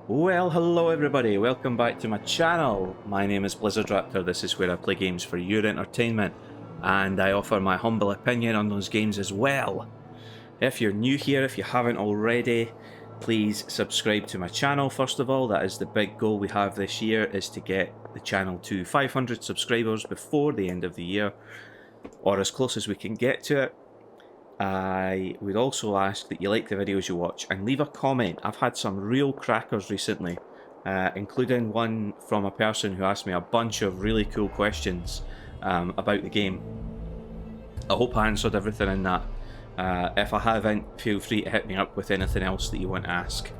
Well, hello everybody, welcome back to my channel. My name is Blizzard Raptor. This is where I play games for your entertainment, and I offer my humble opinion on those games as well. If you're new here, if you haven't already, please subscribe to my channel first of all. That is the big goal we have this year, is to get the channel to 500 subscribers before the end of the year, or as close as we can get to it. I would also ask that you like the videos you watch and leave a comment. I've had some real crackers recently, including one from a person who asked me a bunch of really cool questions about the game. I hope I answered everything in that. If I haven't, feel free to hit me up with anything else that you want to ask.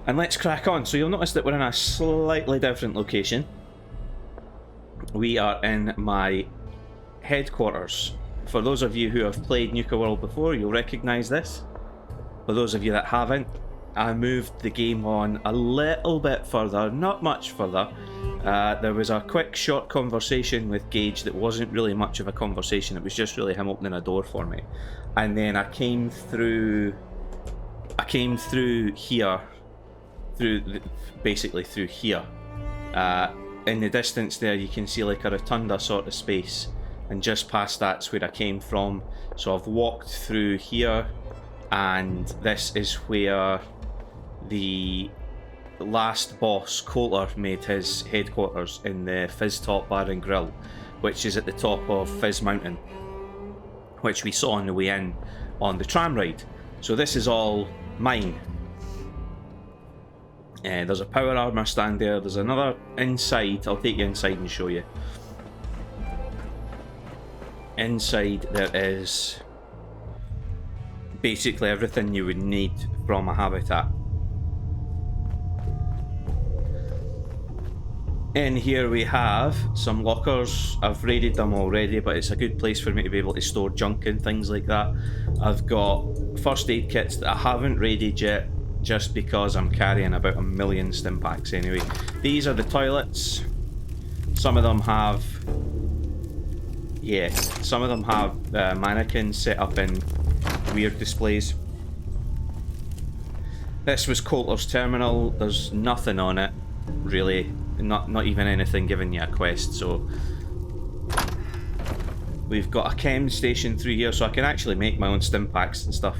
And let's crack on. So you'll notice that we're in a slightly different location. We are in my headquarters. For those of you who have played Nuka World before, you'll recognise this. For those of you that haven't, I moved the game on a little bit further, not much further. There was a quick short conversation with Gage that wasn't really much of a conversation, it was just really him opening a door for me. And then I came through here, basically through here. In the distance there you can see like a rotunda sort of space. And just past that's where I came from. So I've walked through here, and this is where the last boss, Coulter, made his headquarters, in the Fizz Top Bar and Grill, which is at the top of Fizz Mountain, which we saw on the way in on the tram ride. So this is all mine. There's a power armor stand there, there's another inside. I'll take you inside and show you. Inside there is basically everything you would need from a habitat. In here we have some lockers. I've raided them already, but it's a good place for me to be able to store junk and things like that. I've got first aid kits that I haven't raided yet, just because I'm carrying about 1 million stim packs anyway. These are the toilets. Some of them have mannequins set up in weird displays. This was Coulter's terminal. There's nothing on it, really. Not even anything giving you a quest. So we've got a chem station through here, so I can actually make my own stim packs and stuff.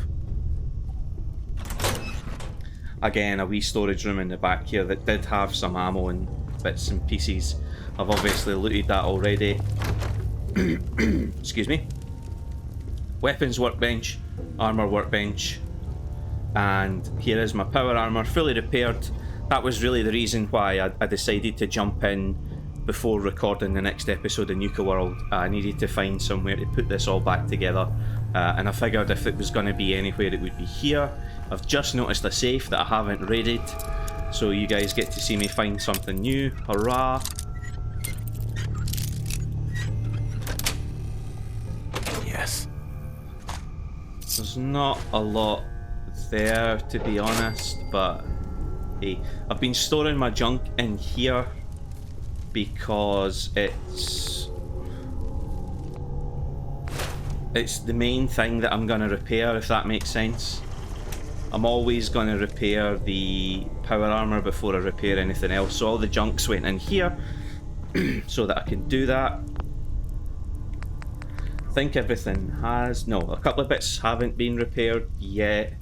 Again, a wee storage room in the back here that did have some ammo and bits and pieces. I've obviously looted that already. Excuse me. Weapons workbench, armor workbench, and here is my power armor fully repaired. That was really the reason why I decided to jump in before recording the next episode of Nuka World. I needed to find somewhere to put this all back together, and I figured if it was going to be anywhere it would be here. I've just noticed a safe that I haven't raided, so you guys get to see me find something new. Hurrah! There's not a lot there, to be honest, but hey, I've been storing my junk in here because it's the main thing that I'm going to repair, if that makes sense. I'm always going to repair the power armor before I repair anything else, so all the junk's went in here so that I can do that. I think everything has. No, a couple of bits haven't been repaired yet.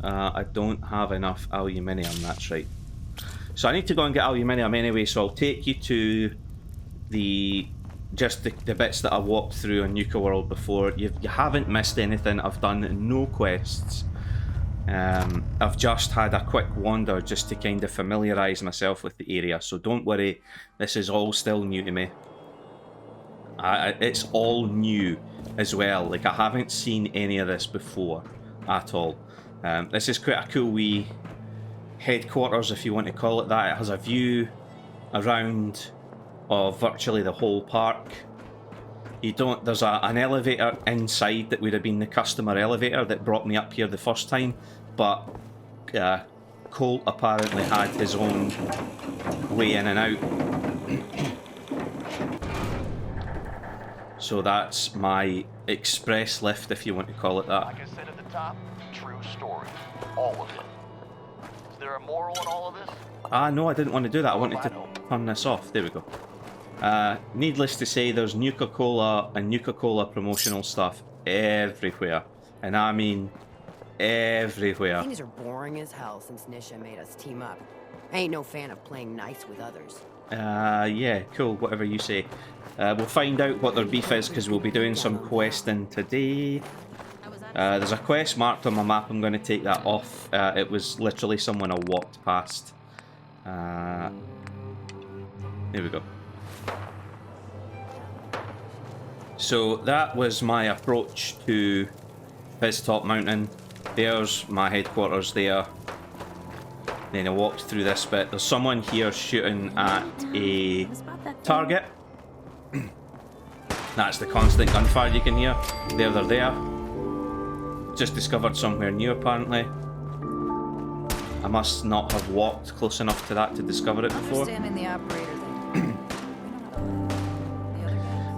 I don't have enough aluminium, that's right. So I need to go and get aluminium anyway, so I'll take you to the bits that I walked through on Nuka World before. You haven't missed anything. I've done no quests. I've just had a quick wander just to kind of familiarise myself with the area, so don't worry, this is all still new to me. It's all new as well. Like, I haven't seen any of this before at all. This is quite a cool wee headquarters, if you want to call it that. It has a view around of virtually the whole park. There's an elevator inside that would have been the customer elevator that brought me up here the first time, but Colt apparently had his own way in and out. So that's my express lift, if you want to call it that. Like I said at the top, true story. All of it. Is there a moral in all of this? No, I didn't want to do that. I wanted to turn this off. There we go. Needless to say, there's Nuka-Cola and Nuka-Cola promotional stuff everywhere. And I mean everywhere. Things are boring as hell since Nisha made us team up. I ain't no fan of playing nice with others. Yeah, cool, whatever you say. We'll find out what their beef is because we'll be doing some questing today. There's a quest marked on my map. I'm going to take that off. It was literally someone I walked past. There we go. So that was my approach to Top Mountain. There's my headquarters there. Then I walked through this bit. There's someone here shooting at a target. That's the constant gunfire you can hear. They're there. Just discovered somewhere new apparently. I must not have walked close enough to that to discover it before.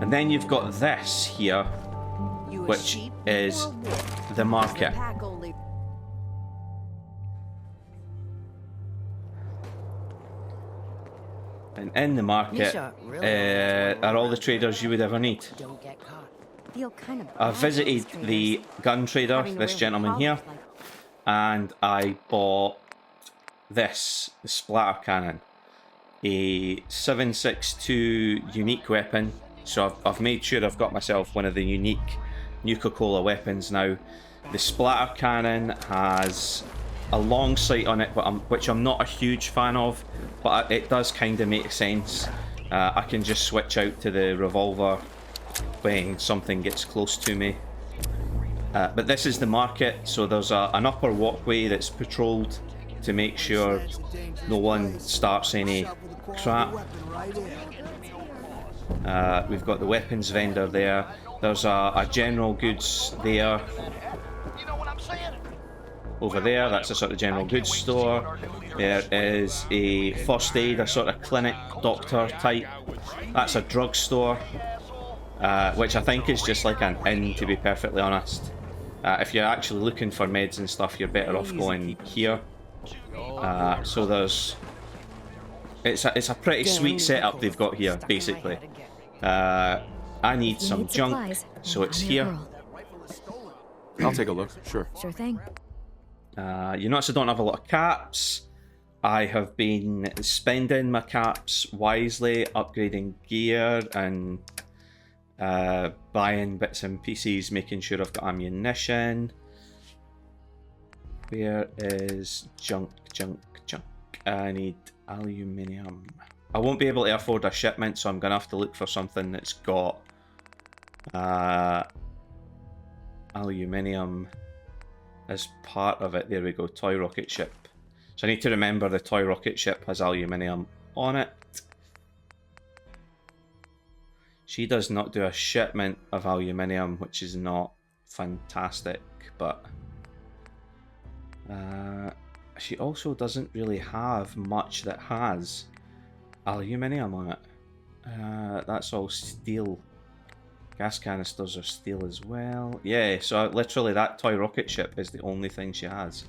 And then you've got this here, which is the market. And in the market are all the traders you would ever need. I visited the gun trader, this gentleman here, and I bought this, the splatter cannon, a 7.62 unique weapon. So I've made sure I've got myself one of the unique Nuka-Cola weapons now. The splatter cannon has a long sight on it, which I'm not a huge fan of, but it does kind of make sense. I can just switch out to the revolver when something gets close to me. But this is the market, so there's an upper walkway that's patrolled to make sure no one starts any crap. We've got the weapons vendor there. There's a general goods there. Over there, that's a sort of general goods store. There is a first aid, a sort of clinic, doctor type. That's a drugstore, which I think is just like an inn, to be perfectly honest. If you're actually looking for meds and stuff, you're better off going here. So there's... It's a pretty sweet setup they've got here, basically. I need some junk, so it's here. I'll take a look, sure. Sure thing. You notice I don't have a lot of caps. I have been spending my caps wisely, upgrading gear and buying bits and pieces, making sure I've got ammunition. Where is junk? I need aluminium. I won't be able to afford a shipment, so I'm going to have to look for something that's got aluminium as part of it. There we go, toy rocket ship. So I need to remember the toy rocket ship has aluminium on it. She does not do a shipment of aluminium, which is not fantastic, but she also doesn't really have much that has aluminium on it. That's all steel. Gas canisters are steel as well. Yeah, so literally that toy rocket ship is the only thing she has.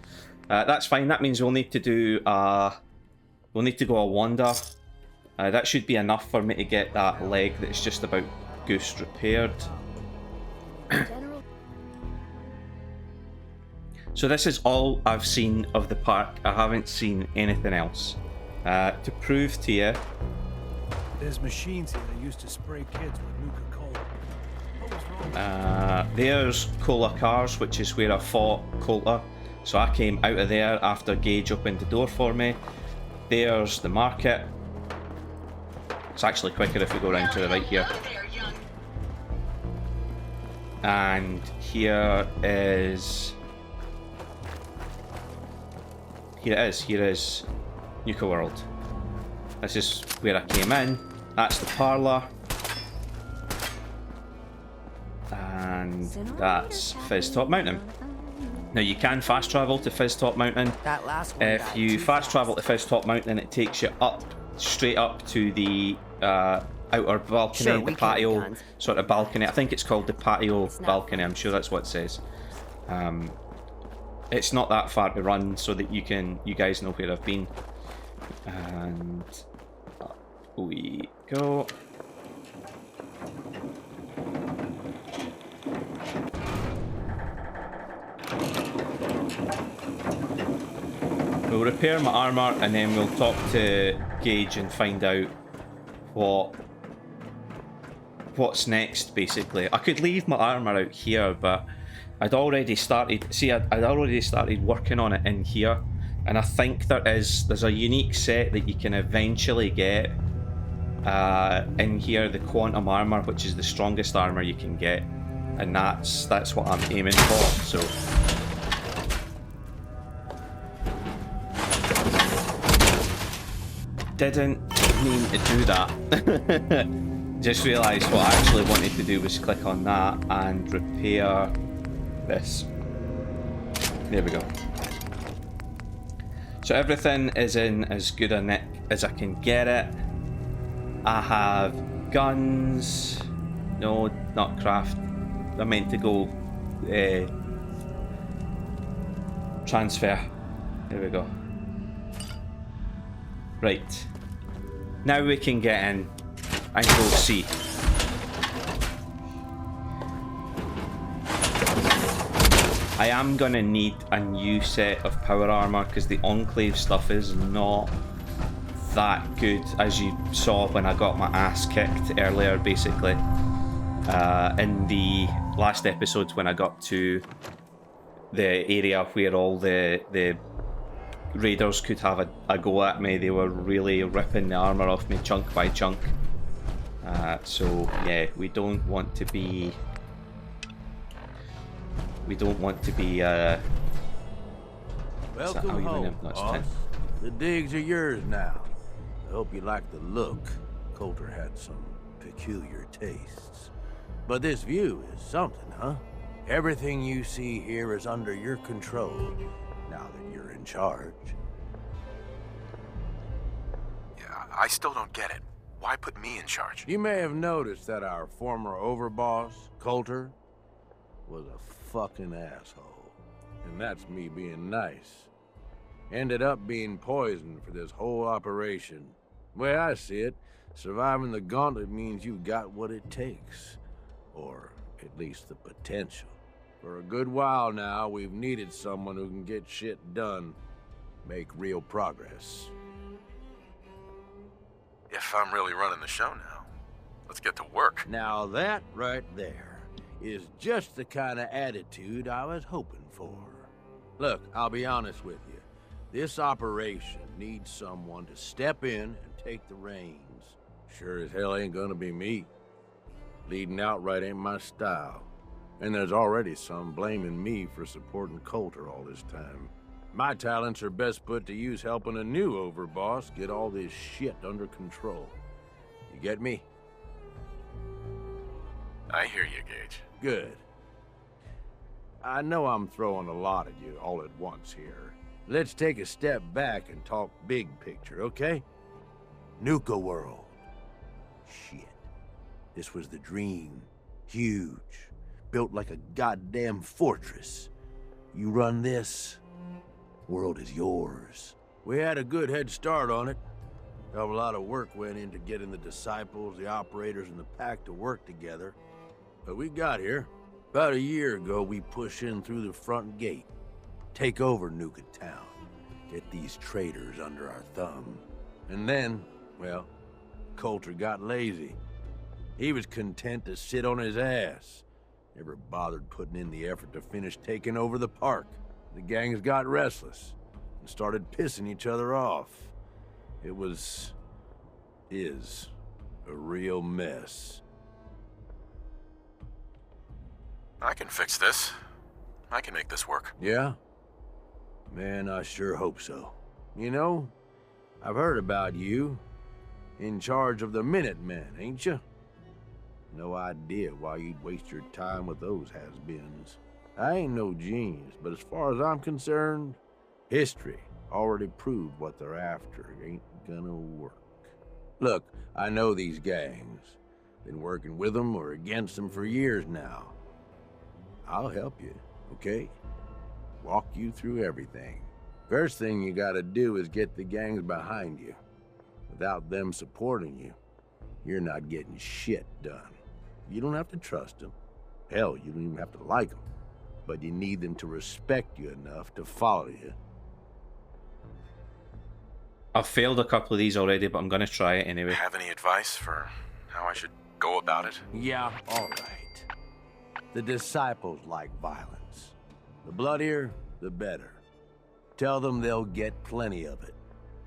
That's fine. That means we'll need to do we'll need to go a wander. That should be enough for me to get that leg that's just about goose repaired. So this is all I've seen of the park. I haven't seen anything else. To prove to you, there's machines here that used to spray kids with Nuka-Cola. there's Cola Cars, which is where I fought Cola. So I came out of there after Gage opened the door for me. There's the market. It's actually quicker if we go round to the right here. And here is... Here is Nuka World. This is where I came in. That's the parlour. And that's Top Mountain. Now you can fast travel to Top Mountain. If you fast travel to Top Mountain, it takes you up, straight up to the outer balcony, Sure, the we carry patio guns. sort of balcony. I think it's called the patio It's not balcony. fun. I'm sure that's what it says. It's not that far to run, so that you guys know where I've been. And up we go. We'll repair my armor and then we'll talk to Gage and find out what's next, basically. I could leave my armor out here, but I'd already started working on it in here, and I think there's a unique set that you can eventually get in here, the quantum armor, which is the strongest armor you can get, and that's what I'm aiming for. So didn't mean to do that. Just realised what I actually wanted to do was click on that and repair this. There we go. So everything is in as good a nick as I can get it. I have guns. No, not craft. I meant to go transfer. There we go. Right. Now we can get in and go see. I am gonna need a new set of power armor because the Enclave stuff is not that good, as you saw when I got my ass kicked earlier, basically. In the last episodes when I got to the area where all the raiders could have a go at me, they were really ripping the armor off me chunk by chunk. So yeah, we don't want to be Welcome home, boss. The digs are yours now. I hope you like the look. Coulter had some peculiar tastes. But this view is something, huh? Everything you see here is under your control, now that you're in charge. Yeah, I still don't get it. Why put me in charge? You may have noticed that our former overboss, Coulter, was a fucking asshole. And that's me being nice. Ended up being poisoned for this whole operation. The way I see it, surviving the gauntlet means you've got what it takes. Or at least the potential. For a good while now, we've needed someone who can get shit done. Make real progress. If I'm really running the show now, let's get to work. Now that right there is just the kind of attitude I was hoping for. Look, I'll be honest with you. This operation needs someone to step in and take the reins. Sure as hell ain't gonna be me. Leading outright ain't my style. And there's already some blaming me for supporting Coulter all this time. My talents are best put to use helping a new overboss get all this shit under control. You get me? I hear you, Gage. Good. I know I'm throwing a lot at you all at once here. Let's take a step back and talk big picture, okay? Nuka world. Shit. This was the dream. Huge. Built like a goddamn fortress. You run this, world is yours. We had a good head start on it. A lot of work went into getting the disciples, the operators, and the pack to work together. But we got here. About a year ago, we pushed in through the front gate. Take over Nuka Town. Get these traitors under our thumb. And then, well, Coulter got lazy. He was content to sit on his ass. Never bothered putting in the effort to finish taking over the park. The gangs got restless and started pissing each other off. It is a real mess. I can fix this. I can make this work. Yeah? Man, I sure hope so. You know, I've heard about you. In charge of the Minutemen, ain't you? No idea why you'd waste your time with those has-beens. I ain't no genius, but as far as I'm concerned, history already proved what they're after ain't gonna work. Look, I know these gangs. Been working with them or against them for years now. I'll help you, okay? Walk you through everything. First thing you gotta do is get the gangs behind you. Without them supporting you, you're not getting shit done. You don't have to trust them. Hell, you don't even have to like them. But you need them to respect you enough to follow you. I've failed a couple of these already, but I'm going to try it anyway. Have any advice for how I should go about it? Yeah, all right. The disciples like violence. The bloodier, the better. Tell them they'll get plenty of it.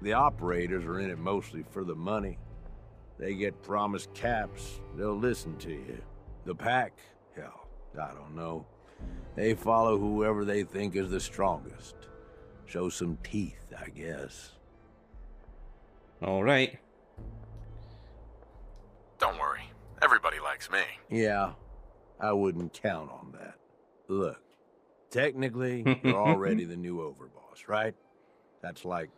The operators are in it mostly for the money. They get promised caps, they'll listen to you. The pack, hell, I don't know. They follow whoever they think is the strongest. Show some teeth, I guess. All right. Don't worry. Everybody likes me. Yeah, I wouldn't count on that. Look, technically, you're already the new overboss, right? That's like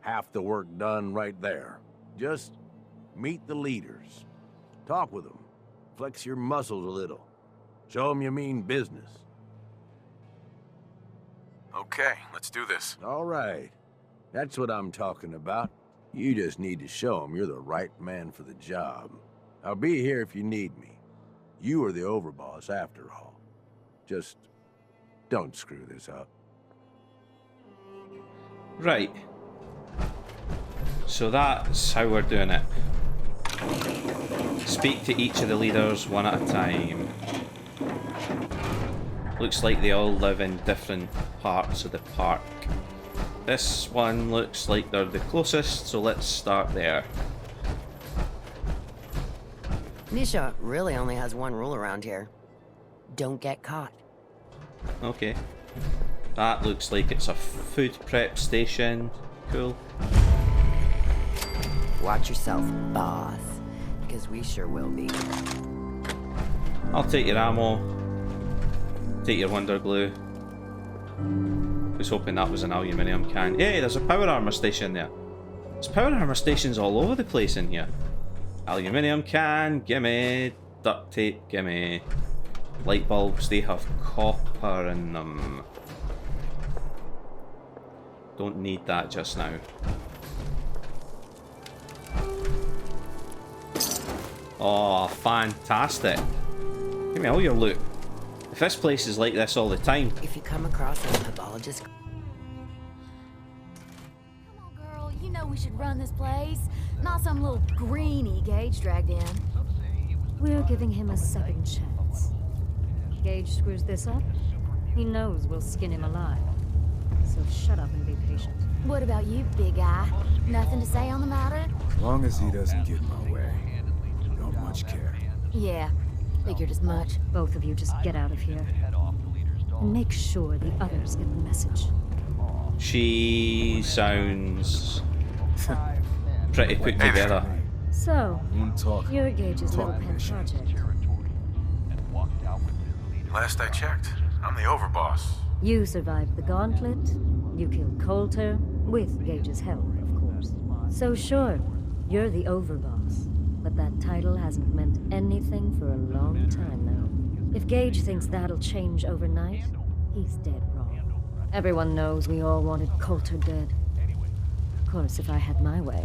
half the work done right there. Just meet the leaders. Talk with them. Flex your muscles a little. Show them you mean business. Okay, let's do this. All right. That's what I'm talking about. You just need to show them you're the right man for the job. I'll be here if you need me. You are the overboss after all. Just don't screw this up. Right. So that's how we're doing it. Speak to each of the leaders one at a time. Looks like they all live in different parts of the park. This one looks like they're the closest, so let's start there. Nisha really only has one rule around here. Don't get caught. Okay. That looks like it's a food prep station. Cool. Watch yourself, boss. Because we sure will be. I'll take your ammo. Take your wonder glue. I was hoping that was an aluminium can. Hey, there's a power armor station there. There's power armor stations all over the place in here. Aluminium can, gimme. Duct tape, gimme. Light bulbs, they have copper in them. Don't need that just now. Oh, fantastic. Give me all your loot. If this place is like this all the time. If you come across a pathologist... Come on, girl. You know we should run this place. Not some little greenie Gage dragged in. We're giving him a second chance. Gage screws this up, he knows we'll skin him alive. So shut up and be patient. What about you, big guy? Nothing to say on the matter? As long as he doesn't get in my way. Don't much care. Yeah, figured as much. Both of you just get out of here. And make sure the others get the message. She sounds pretty put together. So, Won't talk. you're Gage's little Talk pet mission. project. Last I checked, I'm the overboss. You survived the gauntlet, you killed Coulter, with Gage's help, of course. So sure, you're the overboss, but that title hasn't meant anything for a long time now. If Gage thinks that'll change overnight, he's dead wrong. Everyone knows we all wanted Coulter dead. Of course, if I had my way,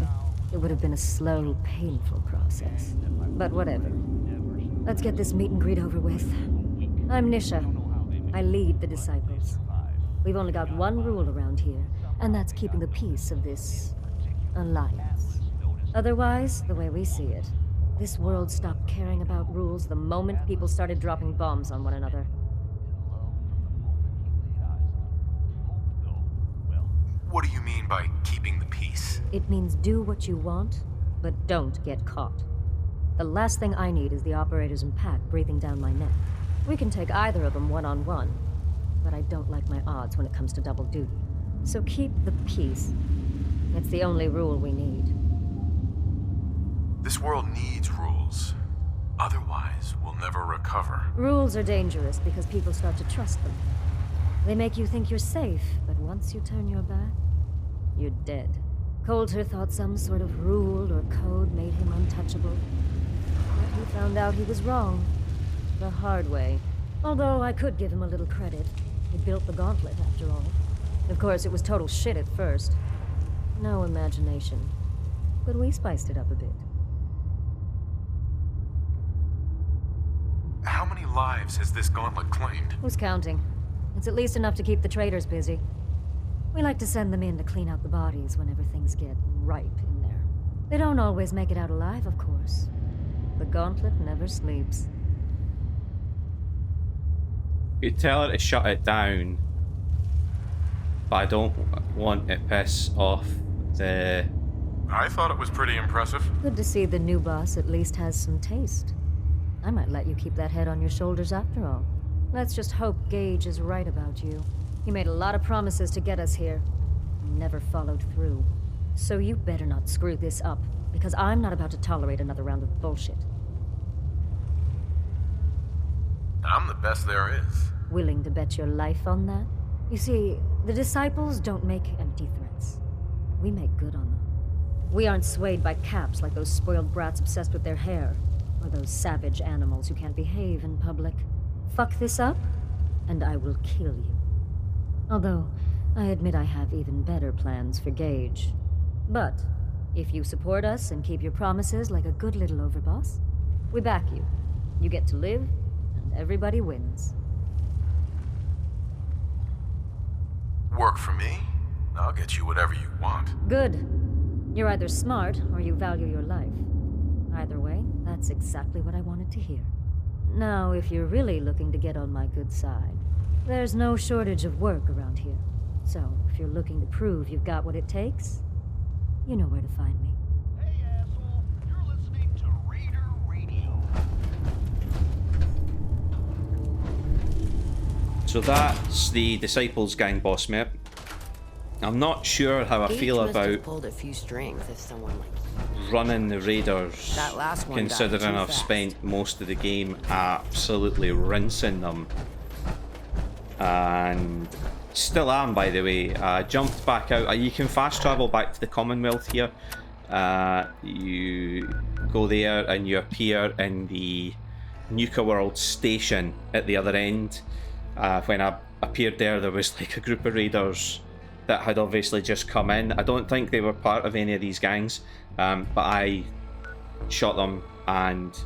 it would have been a slow, painful process. But whatever. Let's get this meet and greet over with. I'm Nisha. I lead the Disciples. We've only got one rule around here, and that's keeping the peace of this alliance. Otherwise, the way we see it, this world stopped caring about rules the moment people started dropping bombs on one another. What do you mean by keeping the peace? It means do what you want, but don't get caught. The last thing I need is the operators and Pat breathing down my neck. We can take either of them one-on-one, but I don't like my odds when it comes to double duty. So keep the peace. It's the only rule we need. This world needs rules. Otherwise, we'll never recover. Rules are dangerous because people start to trust them. They make you think you're safe, but once you turn your back, you're dead. Coulter thought some sort of rule or code made him untouchable. But he found out he was wrong. The hard way. Although I could give him a little credit. He built the gauntlet, after all. Of course, it was total shit at first. No imagination. But we spiced it up a bit. How many lives has this gauntlet claimed? Who's counting? It's at least enough to keep the traders busy. We like to send them in to clean out the bodies whenever things get ripe in there. They don't always make it out alive, of course. The gauntlet never sleeps. You tell her to shut it down, but I don't want it piss off the... I thought it was pretty impressive. Good to see the new boss at least has some taste. I might let you keep that head on your shoulders after all. Let's just hope Gage is right about you. He made a lot of promises to get us here. Never followed through. So you better not screw this up, because I'm not about to tolerate another round of bullshit. I'm the best there is. Willing to bet your life on that? You see, the disciples don't make empty threats. We make good on them. We aren't swayed by caps like those spoiled brats obsessed with their hair, or those savage animals who can't behave in public. Fuck this up, and I will kill you. Although, I admit I have even better plans for Gage. But, if you support us and keep your promises like a good little overboss, we back you. You get to live, and everybody wins. Work for me? I'll get you whatever you want. Good. You're either smart, or you value your life. Either way, that's exactly what I wanted to hear. Now, if you're really looking to get on my good side, there's no shortage of work around here. So, if you're looking to prove you've got what it takes, you know where to find me. Hey, asshole. You're listening to Raider Radio. So that's the Disciples gang boss, mate. I'm not sure how I Gage feel must have about pulled a few strings if someone like running the Raiders, That last one died considering too I've fast. spent most of the game absolutely rinsing them. And still am, by the way. I jumped back out. You can fast travel back to the Commonwealth here. You go there and you appear in the Nuka World station at the other end. When I appeared there was like a group of raiders that had obviously just come in. I don't think they were part of any of these gangs, but I shot them and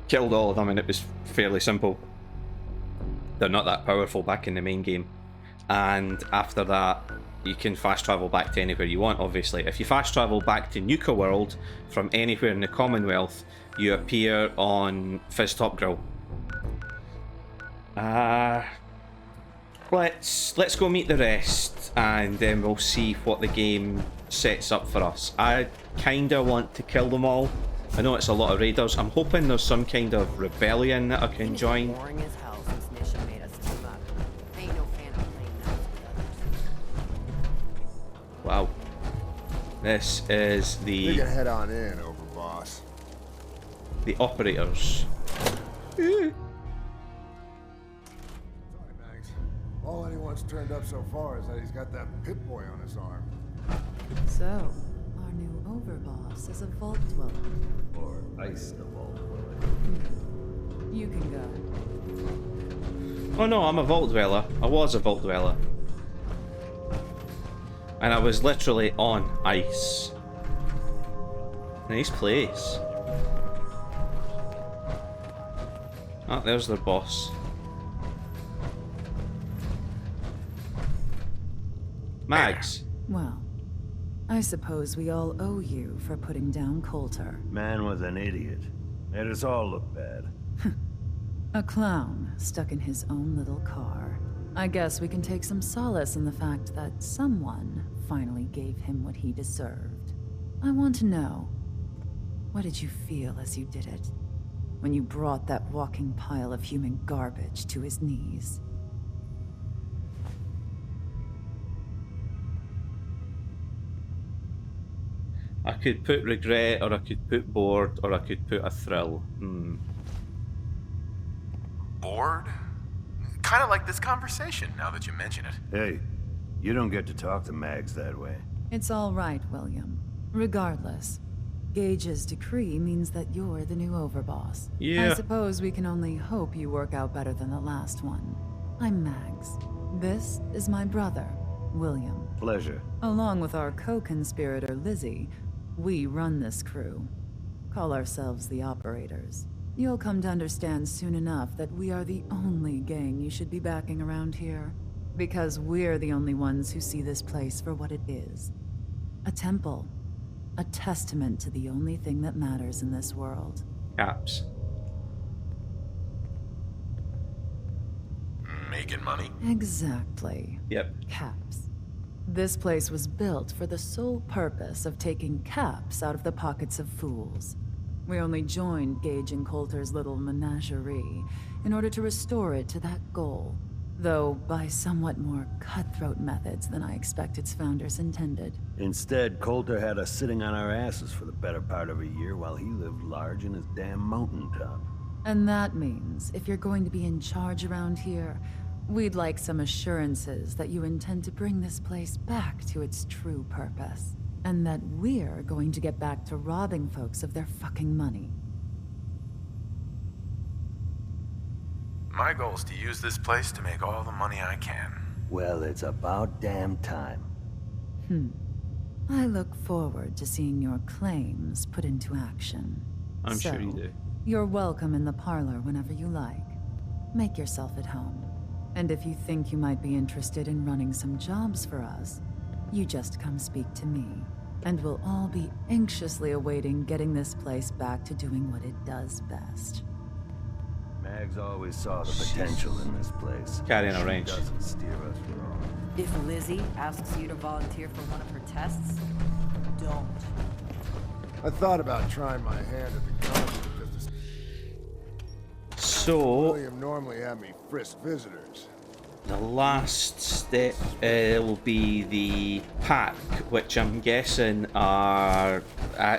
killed all of them, and it was fairly simple. They're not that powerful back in the main game. And after that, you can fast travel back to anywhere you want, obviously. If you fast travel back to Nuka World from anywhere in the Commonwealth, you appear on Fizz Top Grill. Let's go meet the rest, and then we'll see what the game sets up for us. I kinda want to kill them all. I know it's a lot of raiders. I'm hoping there's some kind of rebellion that I can Things are join. boring as hell since Nisha made us team up. Ain't no fan of playing nice with others. Wow. This is We can head on in, Overboss. the operators. Sorry, Max. All anyone's turned up so far is that he's got that Pip-Boy on his arm. So, our new overboss is a vault dweller. Or ice the vault. You can go. Oh no, I'm a vault dweller. I was a vault dweller. And I was literally on ice. Nice place. Oh, there's their boss. Mags. Well, I suppose we all owe you for putting down Coulter. Man was an idiot. Made us all look bad. A clown stuck in his own little car. I guess we can take some solace in the fact that someone finally gave him what he deserved. I want to know, what did you feel as you did it? When you brought that walking pile of human garbage to his knees? I could put regret, or I could put bored, or I could put a thrill. Bored? Kind of like this conversation, now that you mention it. Hey, You don't get to talk to Mags that way. It's all right, William. Regardless, Gage's decree means that you're the new overboss. Yeah. I suppose we can only hope you work out better than the last one. I'm Mags. This is my brother, William. Pleasure. Along with our co-conspirator, Lizzie, we run this crew. Call ourselves the Operators. You'll come to understand soon enough that we are the only gang you should be backing around here. Because we're the only ones who see this place for what it is. A temple. A testament to the only thing that matters in this world. Caps. Making money? Exactly. Yep. Caps. This place was built for the sole purpose of taking caps out of the pockets of fools. We only joined Gage and Coulter's little menagerie in order to restore it to that goal, though by somewhat more cutthroat methods than I expect its founders intended. Instead, Coulter had us sitting on our asses for the better part of a year while he lived large in his damn mountaintop. And that means, if you're going to be in charge around here, we'd like some assurances that you intend to bring this place back to its true purpose. And that we're going to get back to robbing folks of their fucking money. My goal is to use this place to make all the money I can. Well, it's about damn time. I look forward to seeing your claims put into action. I'm sure you do. You're welcome in the parlor whenever you like. Make yourself at home. And if you think you might be interested in running some jobs for us, you just come speak to me. And we'll all be anxiously awaiting getting this place back to doing what it does best. Mags always saw the potential in this place. Carrying a range. She doesn't steer us wrong. If Lizzie asks you to volunteer for one of her tests, don't. I thought about trying my hand at the consulate just to... So, William normally had me frisk visitors. the last step will be the pack, which I'm guessing are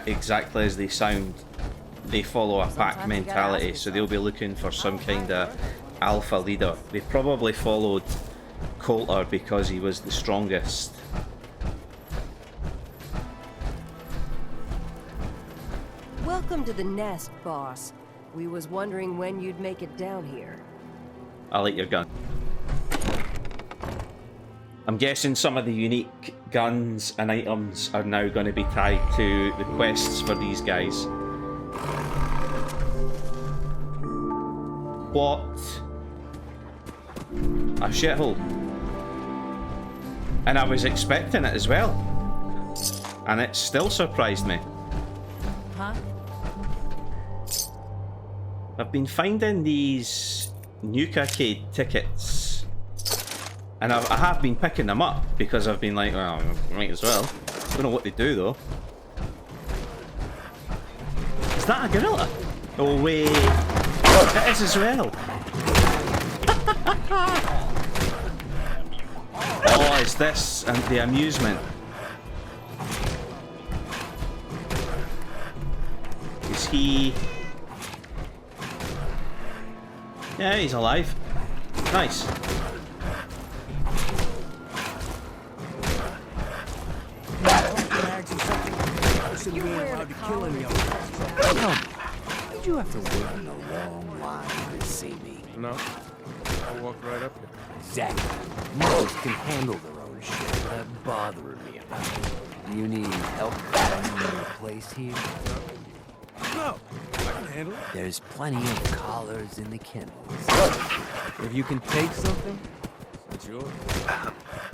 exactly as they sound. They follow a pack mentality, so they'll be looking for some kind of alpha leader. They probably followed Coulter because he was the strongest. Welcome to the nest, boss. We was wondering when you'd make it down here. I like your gun. I'm guessing some of the unique guns and items are now going to be tied to the quests for these guys. What a shithole. And I was expecting it as well. And it still surprised me. Huh? I've been finding these Nuka tickets. And I have been picking them up because I've been like, well, might as well. Don't know what they do though. Is that a gorilla? Oh wait, it is as well. Oh, it's this and the amusement. Is he? Yeah, he's alive. Nice. You're allowed to kill him, Did you have to wait in a long line to see me? No. I'll walk right up here. Exactly. Most can handle their own shit without bothering me about it. Do you need help finding your place here? No, I can handle it. There's plenty of collars in the kennels. If you can take something, It's yours.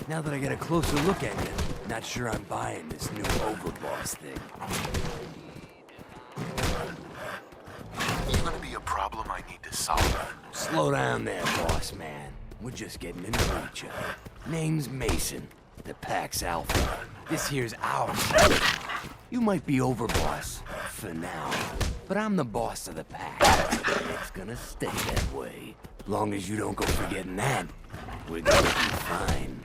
now that I get a closer look at you, not sure I'm buying this new overboss thing. You gonna be a problem I need to solve? Slow down there, boss man. We're just getting to know each other. Name's Mason, the Pax Alpha. This here's ours. You might be overboss, for now, but I'm the boss of the pack. It's gonna stay that way. Long as you don't go forgetting that, we're gonna be fine.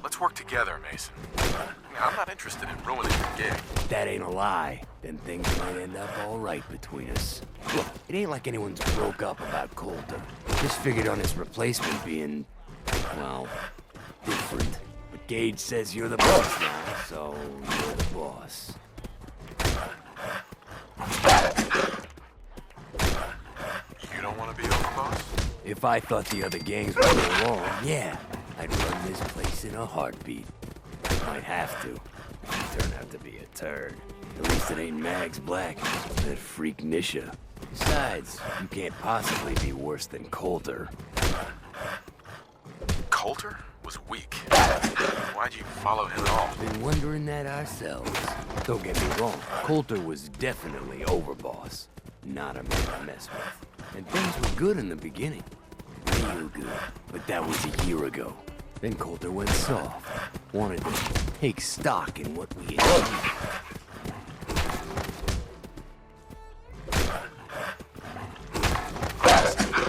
Let's work together, Mason. I'm not interested in ruining your gig. That ain't a lie. then things might end up all right between us. Look, it ain't like anyone's broke up about Coulter. Just figured on his replacement being, well, different. But Gage says you're the boss now, so you're the boss. You don't want to be overboss? If I thought the other gangs would go along, yeah, I'd run this place in a heartbeat. Might have to. Turn out to be a turd. At least it ain't Mags Black, that freak Nisha. Besides, you can't possibly be worse than Coulter. Coulter was weak. Why'd you follow him at all? Been wondering that ourselves. Don't get me wrong, Coulter was definitely overboss. Not a man to mess with. And things were good in the beginning. Real good. But that was a year ago. Then Coulter went soft. Wanted to take stock in what we had.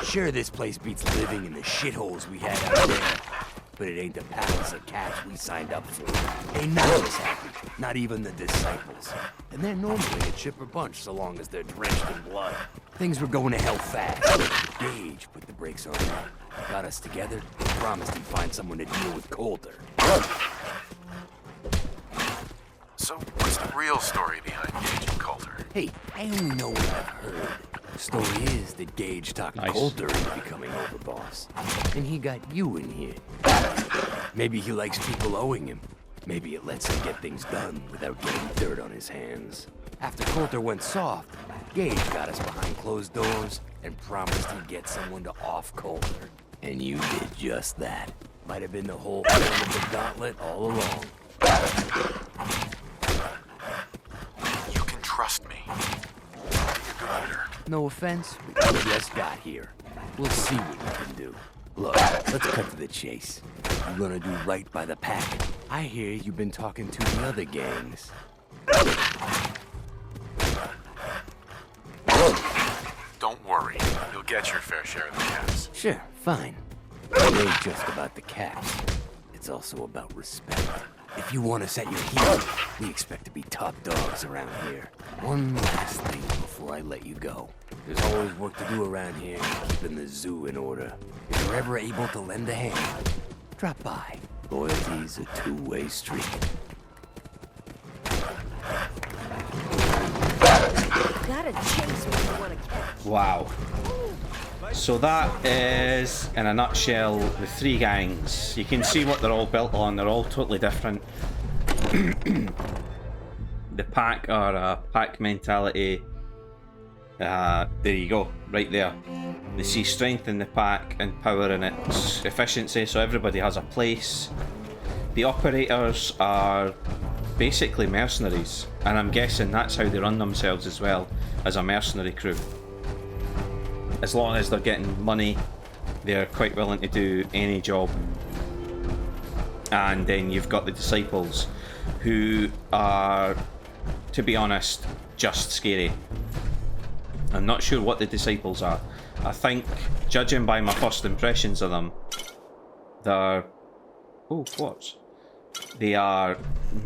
Sure, this place beats living in the shitholes we had out there. But it ain't the palace of cats we signed up for. Ain't none of us happy. Not even the disciples. And they're normally a chipper bunch so long as they're drenched in blood. Things were going to hell fast. Gage put the brakes on that. Got us together, promised he'd find someone to deal with Coulter. So, what's the real story behind Gage and Coulter? Hey, I only know what I've heard. The story is that Gage talked Coulter into becoming overboss. And he got you in here. Maybe he likes people owing him. Maybe it lets him get things done without getting dirt on his hands. After Coulter went soft, Gage got us behind closed doors and promised he'd get someone to off Coulter. And you did just that. Might have been the whole point of the gauntlet all along. You can trust me. You're good leader. No offense, we just got here. We'll see what we can do. Look, let's cut to the chase. You're gonna do right by the pack. I hear you've been talking to the other gangs. Don't worry. You'll get your fair share of the caps. Sure, fine. It ain't just about the caps. It's also about respect. If you want us at your heel, we expect to be top dogs around here. One last thing before I let you go. There's always work to do around here, keeping the zoo in order. If you're ever able to lend a hand, drop by. Loyalty's a two-way street. Gotta chase what you wanna catch. Wow. So that is, in a nutshell, the three gangs. You can see what they're all built on. They're all totally different. The pack are a pack mentality. There you go, right there. They see strength in the pack and power in its efficiency, so everybody has a place. The operators are basically mercenaries, and I'm guessing that's how they run themselves as well, as a mercenary crew. As long as they're getting money, they're quite willing to do any job. And then you've got the disciples, who are, to be honest, just scary. I'm not sure what the disciples are. I think, judging by my first impressions of them, they're... oh, what? They are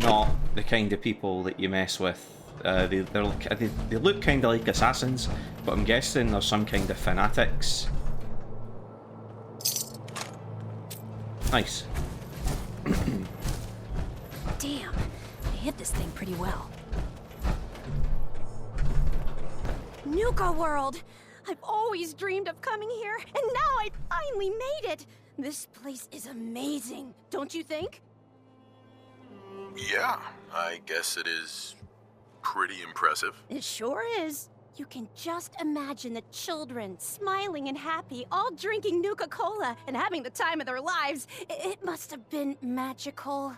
not the kind of people that you mess with. They look kind of like assassins, but I'm guessing they're some kind of fanatics. Nice. Damn, I hit this thing pretty well. Nuka World! I've always dreamed of coming here, and now I finally made it! This place is amazing, don't you think? Yeah, I guess it is pretty impressive. It sure is. You can just imagine the children, smiling and happy, all drinking Nuka-Cola and having the time of their lives. It must have been magical.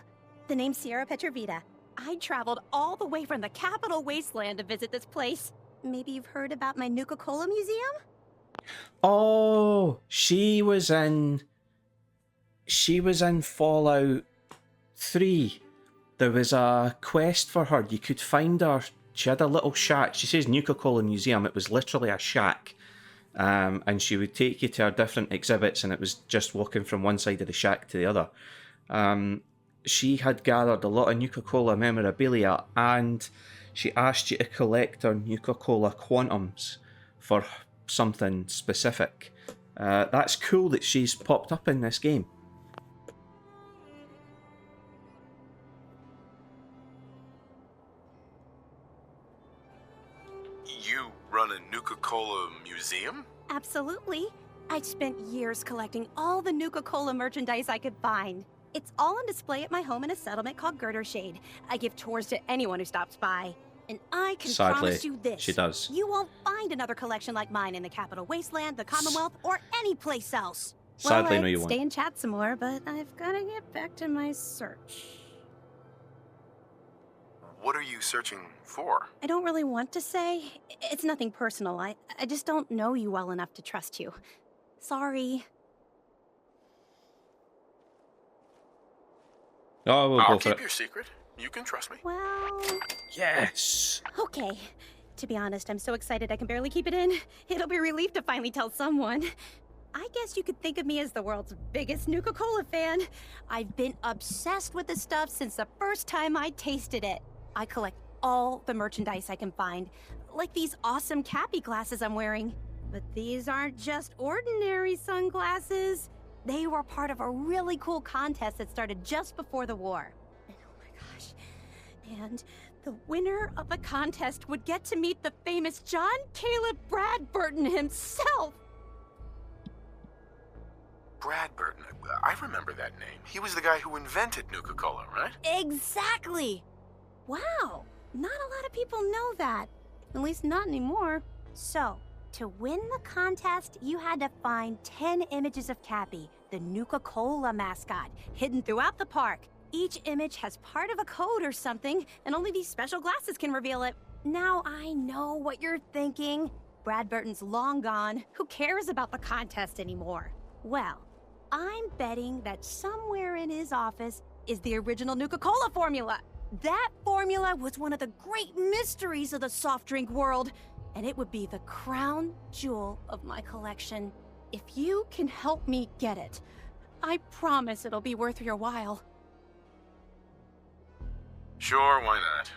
The name's Sierra Petrovita. I traveled all the way from the capital Wasteland to visit this place. Maybe you've heard about my Nuka-Cola museum? Oh, she was in Fallout 3. There was a quest for her. You could find her. She had a little shack. She says Nuka-Cola Museum. It was literally a shack. And she would take you to her different exhibits, and it was just walking from one side of the shack to the other. She had gathered a lot of Nuka-Cola memorabilia, and she asked you to collect her Nuka-Cola Quantums for something specific. That's cool that she's popped up in this game. You run a Nuka-Cola museum? Absolutely. I've spent years collecting all the Nuka-Cola merchandise I could find. It's all on display at my home in a settlement called Girdershade. I give tours to anyone who stops by. And I can promise you this. She does. You won't find another collection like mine in the capital Wasteland, the Commonwealth, or any place else. Sadly, well, no, you I'd won't. stay and chat some more, but I've got to get back to my search. What are you searching for? I don't really want to say. It's nothing personal. I just don't know you well enough to trust you. Sorry. Oh, we'll I'll go for keep it. your secret. You can trust me. Well... Yes! Okay. To be honest, I'm so excited I can barely keep it in. It'll be a relief to finally tell someone. I guess you could think of me as the world's biggest Nuka-Cola fan. I've been obsessed with this stuff since the first time I tasted it. I collect all the merchandise I can find, like these awesome Cappy glasses I'm wearing. But these aren't just ordinary sunglasses. They were part of a really cool contest that started just before the war. And oh my gosh. And the winner of the contest would get to meet the famous John Caleb Bradburton himself. Bradburton. I remember that name. He was the guy who invented Nuka-Cola, right? Exactly. Wow. Not a lot of people know that. At least not anymore. So, to win the contest, you had to find 10 images of Cappy, the Nuka-Cola mascot, hidden throughout the park. Each image has part of a code or something, and only these special glasses can reveal it. Now I know what you're thinking. Bradburton's long gone. Who cares about the contest anymore? Well, I'm betting that somewhere in his office is the original Nuka-Cola formula. That formula was one of the great mysteries of the soft drink world, and it would be the crown jewel of my collection. If you can help me get it, I promise it'll be worth your while. Sure, why not?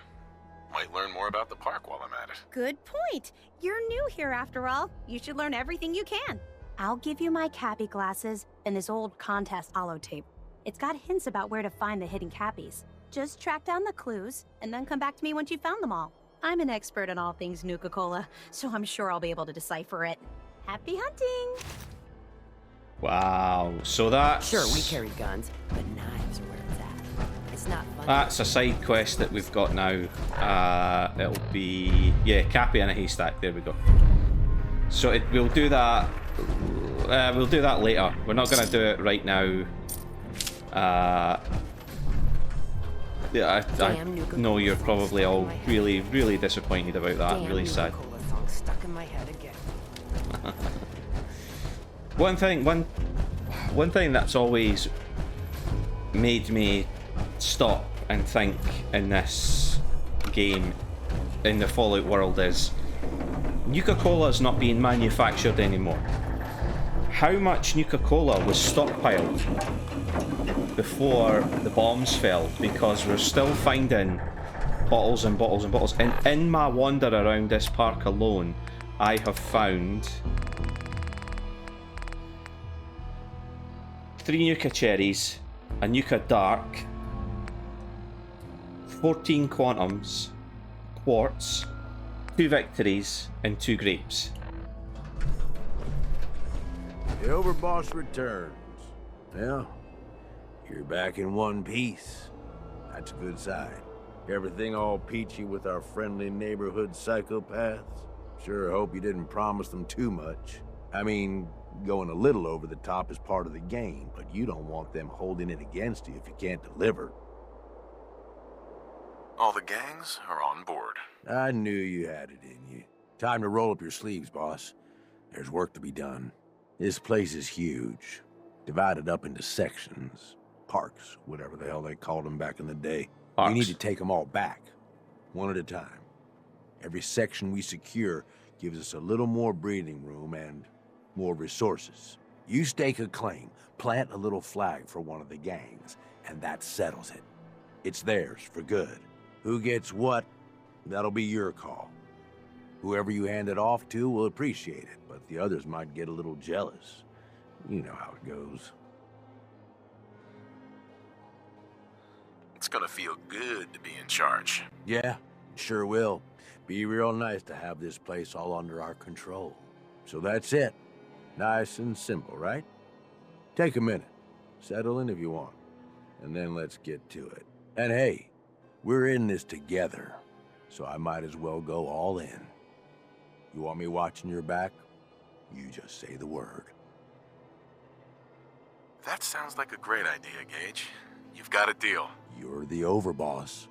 Might learn more about the park while I'm at it. Good point. You're new here after all. You should learn everything you can. I'll give you my Cappy glasses and this old contest holotape. It's got hints about where to find the hidden Cappies. Just track down the clues, and then come back to me once you've found them all. I'm an expert in all things Nuka-Cola, so I'm sure I'll be able to decipher it. Happy hunting! Wow, so that's... Sure, we carry guns, but knives are where it's at. It's not fun. That's a side quest that we've got now. It'll be... yeah, Cappy in a haystack, there we go. So we'll do that... we'll do that later. We're not going to do it right now. Yeah, I know you're probably all really, really disappointed about that. Damn, really sad. Nuka-Cola song stuck in my head again. One thing that's always made me stop and think in this game, in the Fallout world, is Nuka-Cola is not being manufactured anymore. How much Nuka-Cola was stockpiled before the bombs fell? Because we're still finding bottles and bottles and bottles. And in my wander around this park alone, I have found 3 Nuka cherries, a Nuka dark, 14 quantums, quartz, 2 victories, and 2 grapes. The Overboss returns. Well, you're back in one piece. That's a good sign. Everything all peachy with our friendly neighborhood psychopaths? Sure hope you didn't promise them too much. I mean, going a little over the top is part of the game, but you don't want them holding it against you if you can't deliver. All the gangs are on board. I knew you had it in you. Time to roll up your sleeves, boss. There's work to be done. This place is huge. Divided up into sections. Parks, whatever the hell they called them back in the day. Parks. We need to take them all back. One at a time. Every section we secure gives us a little more breathing room and more resources. You stake a claim, plant a little flag for one of the gangs, and that settles it. It's theirs for good. Who gets what? That'll be your call. Whoever you hand it off to will appreciate it, but the others might get a little jealous. You know how it goes. It's gonna feel good to be in charge. Yeah, sure will. Be real nice to have this place all under our control. So that's it. Nice and simple, right? Take a minute. Settle in if you want. And then let's get to it. And hey, we're in this together, so I might as well go all in. You want me watching your back? You just say the word. That sounds like a great idea, Gage. You've got a deal. You're the overboss.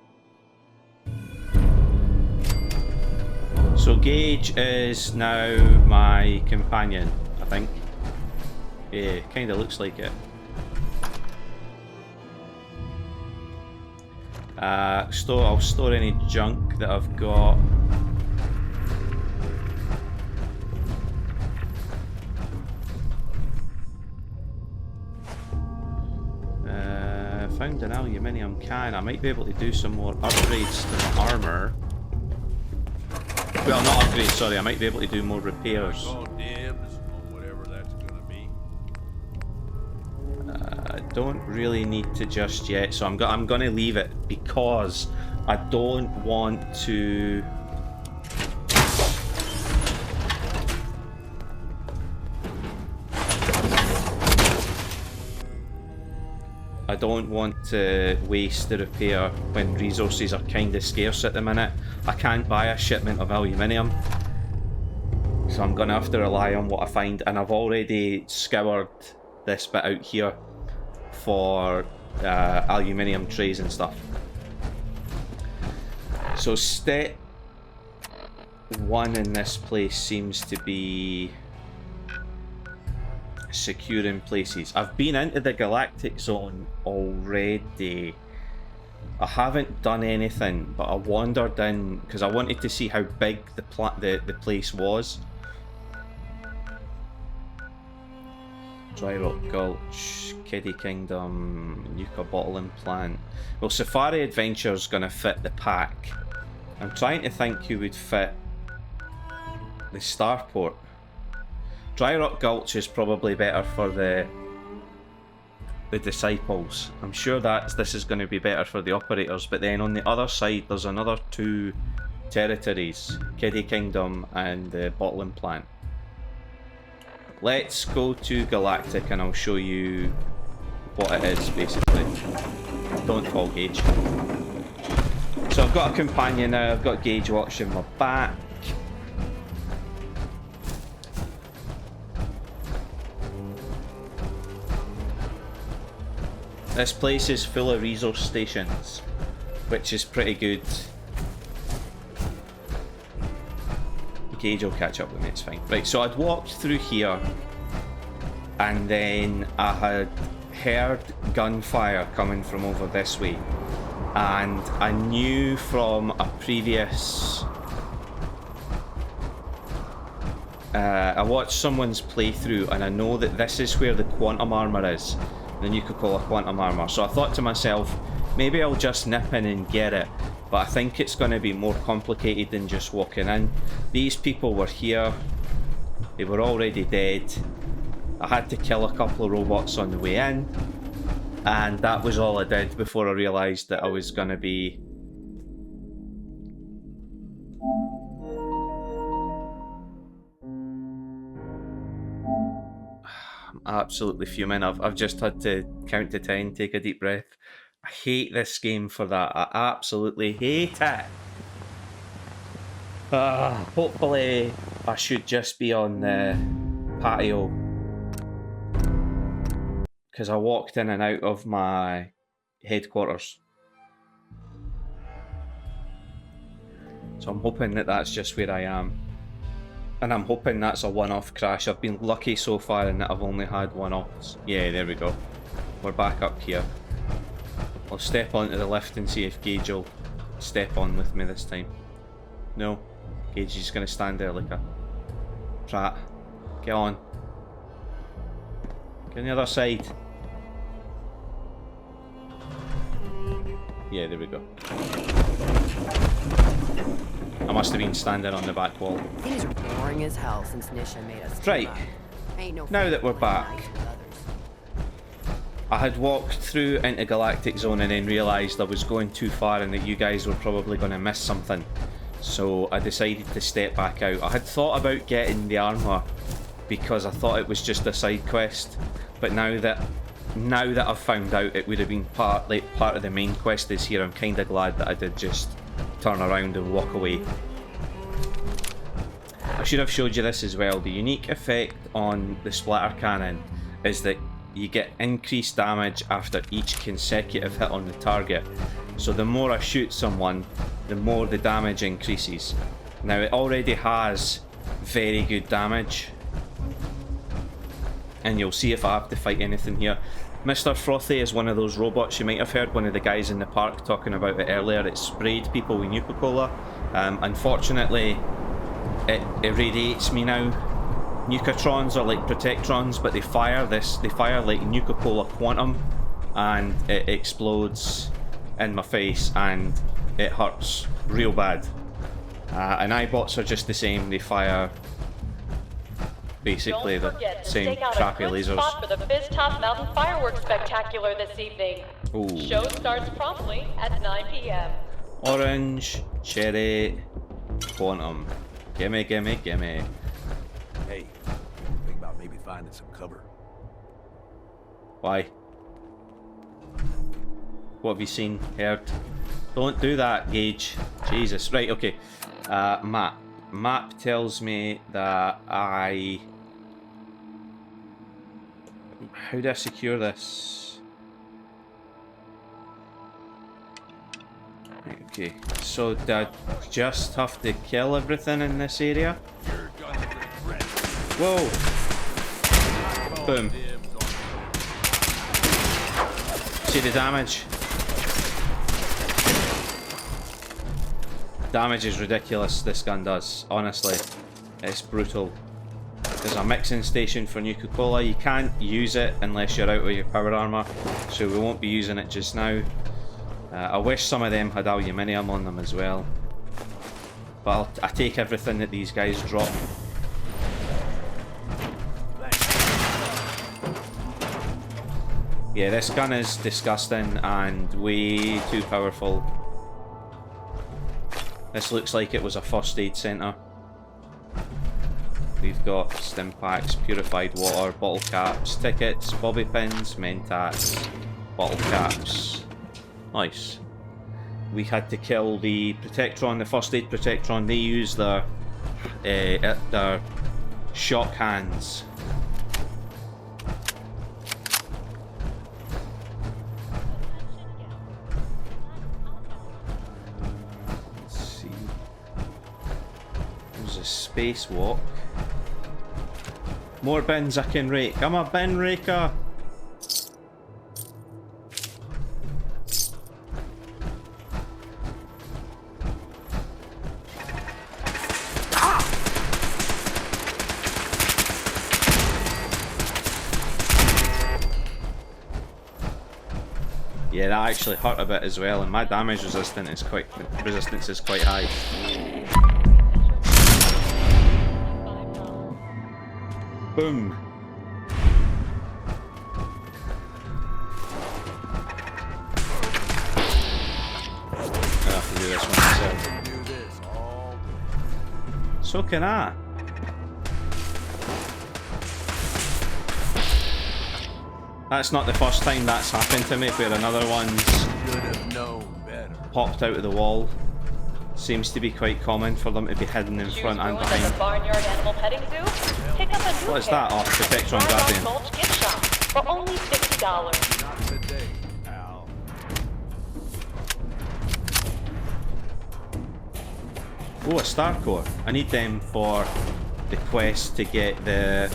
So Gage is now my companion, I think. Yeah, kinda looks like it. I'll store any junk that I've got. Found an aluminium can. I might be able to do some more upgrades to my armor. Well, not upgrades, sorry. I might be able to do more repairs. Dibs on whatever that's gonna be. I don't really need to just yet, so I'm gonna leave it because I don't want to. I don't want to waste the repair when resources are kind of scarce at the minute. I can't buy a shipment of aluminium, so I'm gonna have to rely on what I find, and I've already scoured this bit out here for aluminium trays and stuff. So step 1 in this place seems to be securing places. I've been into the Galactic Zone already. I haven't done anything, but I wandered in because I wanted to see how big the place was. Dry Rock Gulch, Kiddie Kingdom, Nuka bottling plant. Well, Safari Adventure's gonna fit the pack. I'm trying to think who would fit the starport. Dry Rock Gulch is probably better for the disciples. I'm sure this is going to be better for the operators, but then on the other side there's another 2 territories, Kiddie Kingdom and the bottling plant. Let's go to Galactic and I'll show you what it is basically. Don't fall, Gage. So I've got a companion now, I've got Gage watching my back. This place is full of resource stations, which is pretty good. Gage will catch up with me, it's fine. Right, so I'd walked through here, and then I had heard gunfire coming from over this way. And I knew from a previous... I watched someone's playthrough, and I know that this is where the quantum armor is. The Nuka-Cola quantum armor. So I thought to myself, maybe I'll just nip in and get it. But I think it's going to be more complicated than just walking in. These people were here. They were already dead. I had to kill a couple of robots on the way in. And that was all I did before I realised that I was going to be... absolutely fuming. I've just had to count to 10, take a deep breath. I hate this game for that. I absolutely hate it. Hopefully I should just be on the patio, because I walked in and out of my headquarters. So I'm hoping that that's just where I am. And I'm hoping that's a one-off crash. I've been lucky so far in that I've only had one-offs. Yeah, there we go. We're back up here. I'll step onto the lift and see if Gage will step on with me this time. No. Gage is going to stand there like a prat. Get on. Get on the other side. Yeah, there we go. I must have been standing on the back wall. Things are boring as hell since Nisha made us. Right. Ain't no Now that we're fun back, playing nice with others. I had walked through Intergalactic Zone and then realised I was going too far and that you guys were probably going to miss something. So I decided to step back out. I had thought about getting the armour because I thought it was just a side quest, but now that I've found out it would have been part of the main quest is here, I'm kind of glad that I did just turn around and walk away. I should have showed you this as well. The unique effect on the splatter cannon is that you get increased damage after each consecutive hit on the target. So the more I shoot someone, the more the damage increases. Now it already has very good damage, and you'll see if I have to fight anything here. Mr. Frothy is one of those robots. You might have heard one of the guys in the park talking about it earlier. It sprayed people with Nuka-Cola. Unfortunately, it irradiates me now. Nukatrons are like Protectrons, but they fire like Nuka-Cola Quantum, and it explodes in my face and it hurts real bad. And iBots are just the same. They fire basically the same crappy lasers. Spot for the Fizz Top Mountain Fireworks Spectacular this evening. Ooh. Show starts promptly at 9 p.m. Orange, cherry, quantum. Gimme, gimme, gimme. Hey, think about maybe finding some cover. Why? What have you seen, heard? Don't do that, Gage. Jesus. Right, okay. Map. Map tells me that I... How do I secure this? Right, okay. So do I just have to kill everything in this area? Whoa! Boom. See the damage? Damage is ridiculous, this gun does, honestly. It's brutal. There's a mixing station for Nuka-Cola. You can't use it unless you're out of your power armor, so we won't be using it just now. I wish some of them had aluminium on them as well. But I take everything that these guys drop. Yeah, this gun is disgusting and way too powerful. This looks like it was a first aid centre. We've got stim packs, purified water, bottle caps, tickets, bobby pins, mentats, bottle caps. Nice. We had to kill the Protectron, the first aid Protectron. They use their shock hands. Spacewalk. More bins I can rake. I'm a bin raker. Yeah, that actually hurt a bit as well, and my damage resistance is quite high. Boom. I have to do this one myself. So can I. That's not the first time that's happened to me, where another one's popped out of the wall. Seems to be quite common for them to be hidden in front and behind. Barnyard Animal Petting Zoo? Pick up a new What is that? Oh, Protectron Guardian. Mulch gift shop for only $50. Not today, pal. Oh, a Star Core. I need them for the quest to get the...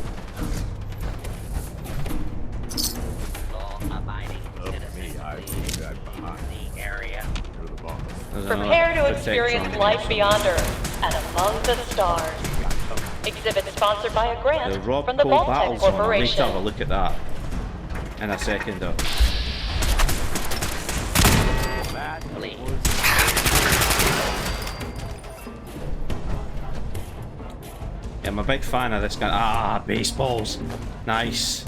Prepare to experience life beyond Earth and among the stars. Exhibit sponsored by a grant from the Vault-Tec Corporation. I need to have a look at that in a second though. I'm a big fan of this gun. Ah, baseballs. Nice.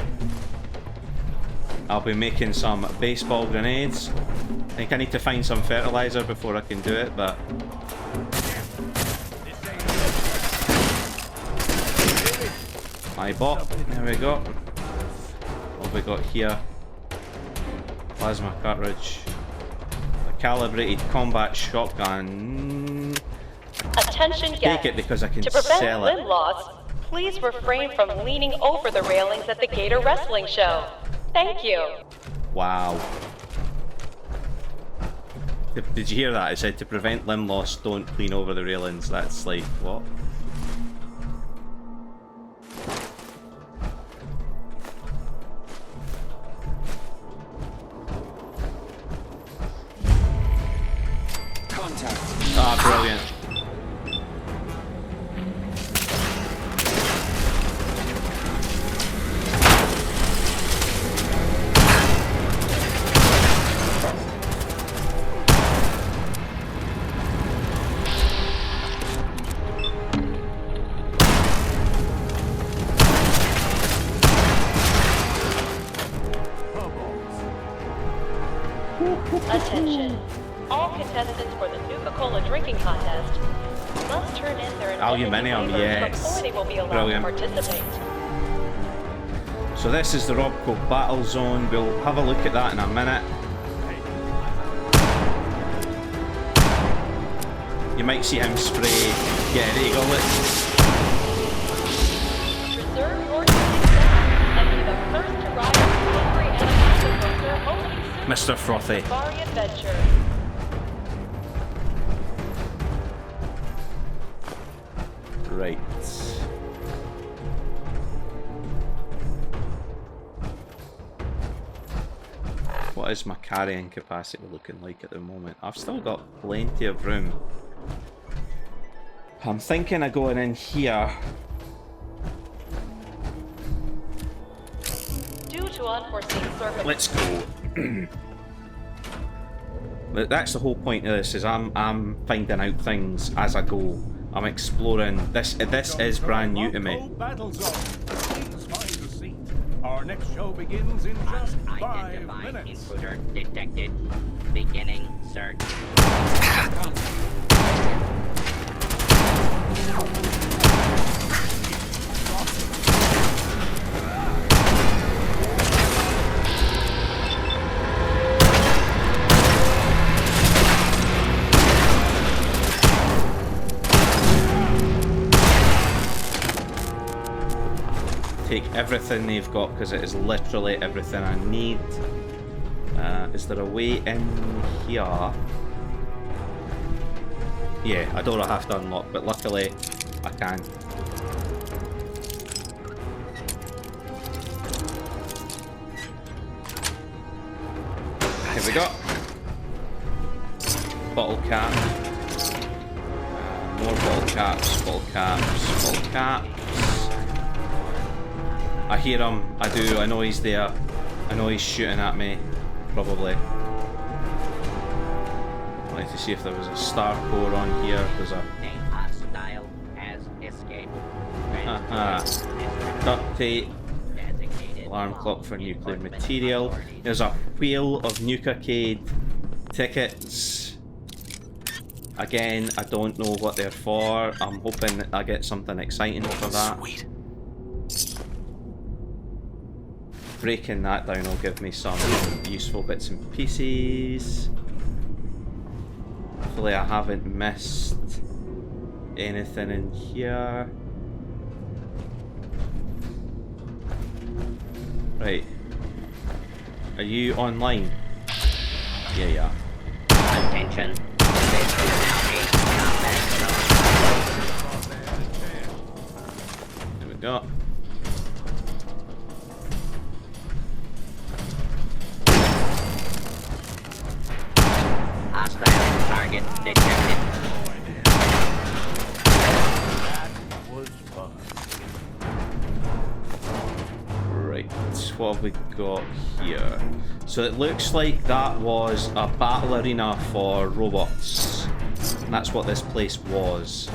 I'll be making some baseball grenades. I think I need to find some fertilizer before I can do it, but... My bot. There we go. What have we got here? Plasma cartridge. A calibrated combat shotgun. Attention guests. Take it because I can to prevent sell it. limb loss, please refrain from leaning over the railings at the Gator Wrestling Show. Thank you. Wow. Did you hear that? It said to prevent limb loss, don't lean over the railings. That's like, what? Contact. Ah, brilliant. Attention. All contestants for the Nuka-Cola drinking contest must turn in their Aluminium, flavors yes. before they will be allowed Brilliant. to participate. So this is the Robco Battle Zone. We'll have a look at that in a minute. You might see him spray. Yeah, there you go. Reserve your ticket now and be the first to ride the Hungry Animal Coaster opening Mr. Frothy. Safari Adventure. Right. What is my carrying capacity looking like at the moment? I've still got plenty of room. I'm thinking of going in here. Due to unforeseen circumstances. Let's go. But that's the whole point of this, is I'm finding out things as I go. I'm exploring. This is brand new to me. Battle Zone. Please find a seat. Our next show begins in just 5 minutes. Intruder detected. Beginning search. Take everything they've got because it is literally everything I need. Is there a way in here? Yeah, a door I have to unlock, but luckily I can. Here we go. Bottle cap. More bottle caps, bottle caps, bottle caps. I hear him, I do, I know he's there. I know he's shooting at me, probably. I wanted to see if there was a star core on here. There's a... hostile has escaped. Duct tape. Alarm clock for nuclear material. There's a wheel of Nuka-Cade tickets. Again, I don't know what they're for. I'm hoping that I get something exciting for that. Sweet. Breaking that down will give me some useful bits and pieces. Hopefully I haven't missed anything in here. Right. Are you online? Yeah, yeah. Attention. This is now a combat zone. There we go. Hostile target detected. That was fun. Right, what have we got here? So it looks like that was a battle arena for robots. And that's what this place was.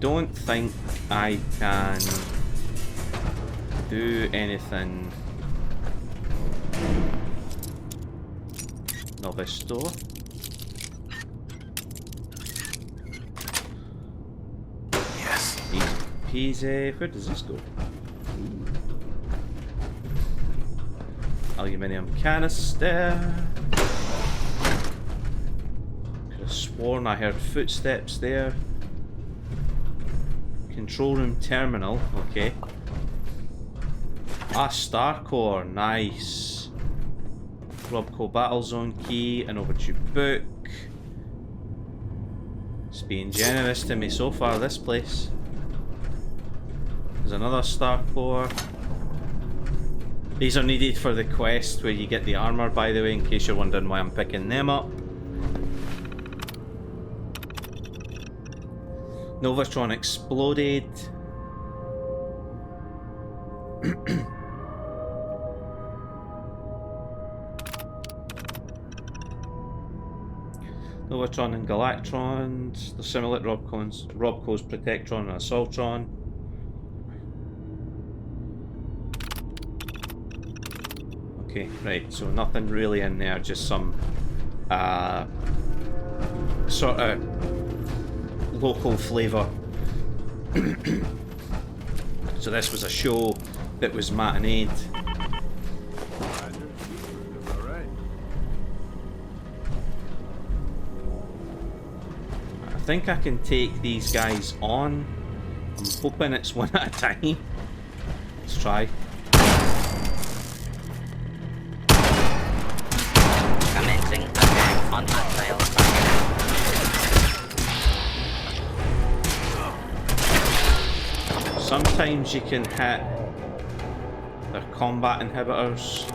don't think I can do anything. Novice store. Yes. Easy peasy. Where does this go? Aluminium canister. Could have sworn I heard footsteps there. Control room terminal. Okay. Ah, Star Core. Nice. Robco Battle Zone key. An overdue book. It's being generous to me so far, this place. There's another Star Core. These are needed for the quest where you get the armor, by the way, in case you're wondering why I'm picking them up. Novatron exploded. Novatron and Galactrons. They're similar to Robco's Protectron and Assaultron. Okay, right, so nothing really in there, just some sort of local flavour. So this was a show that was matineed. I think I can take these guys on. I'm hoping it's one at a time. Let's try. Commencing attack on hostile target. Sometimes you can hit their combat inhibitors.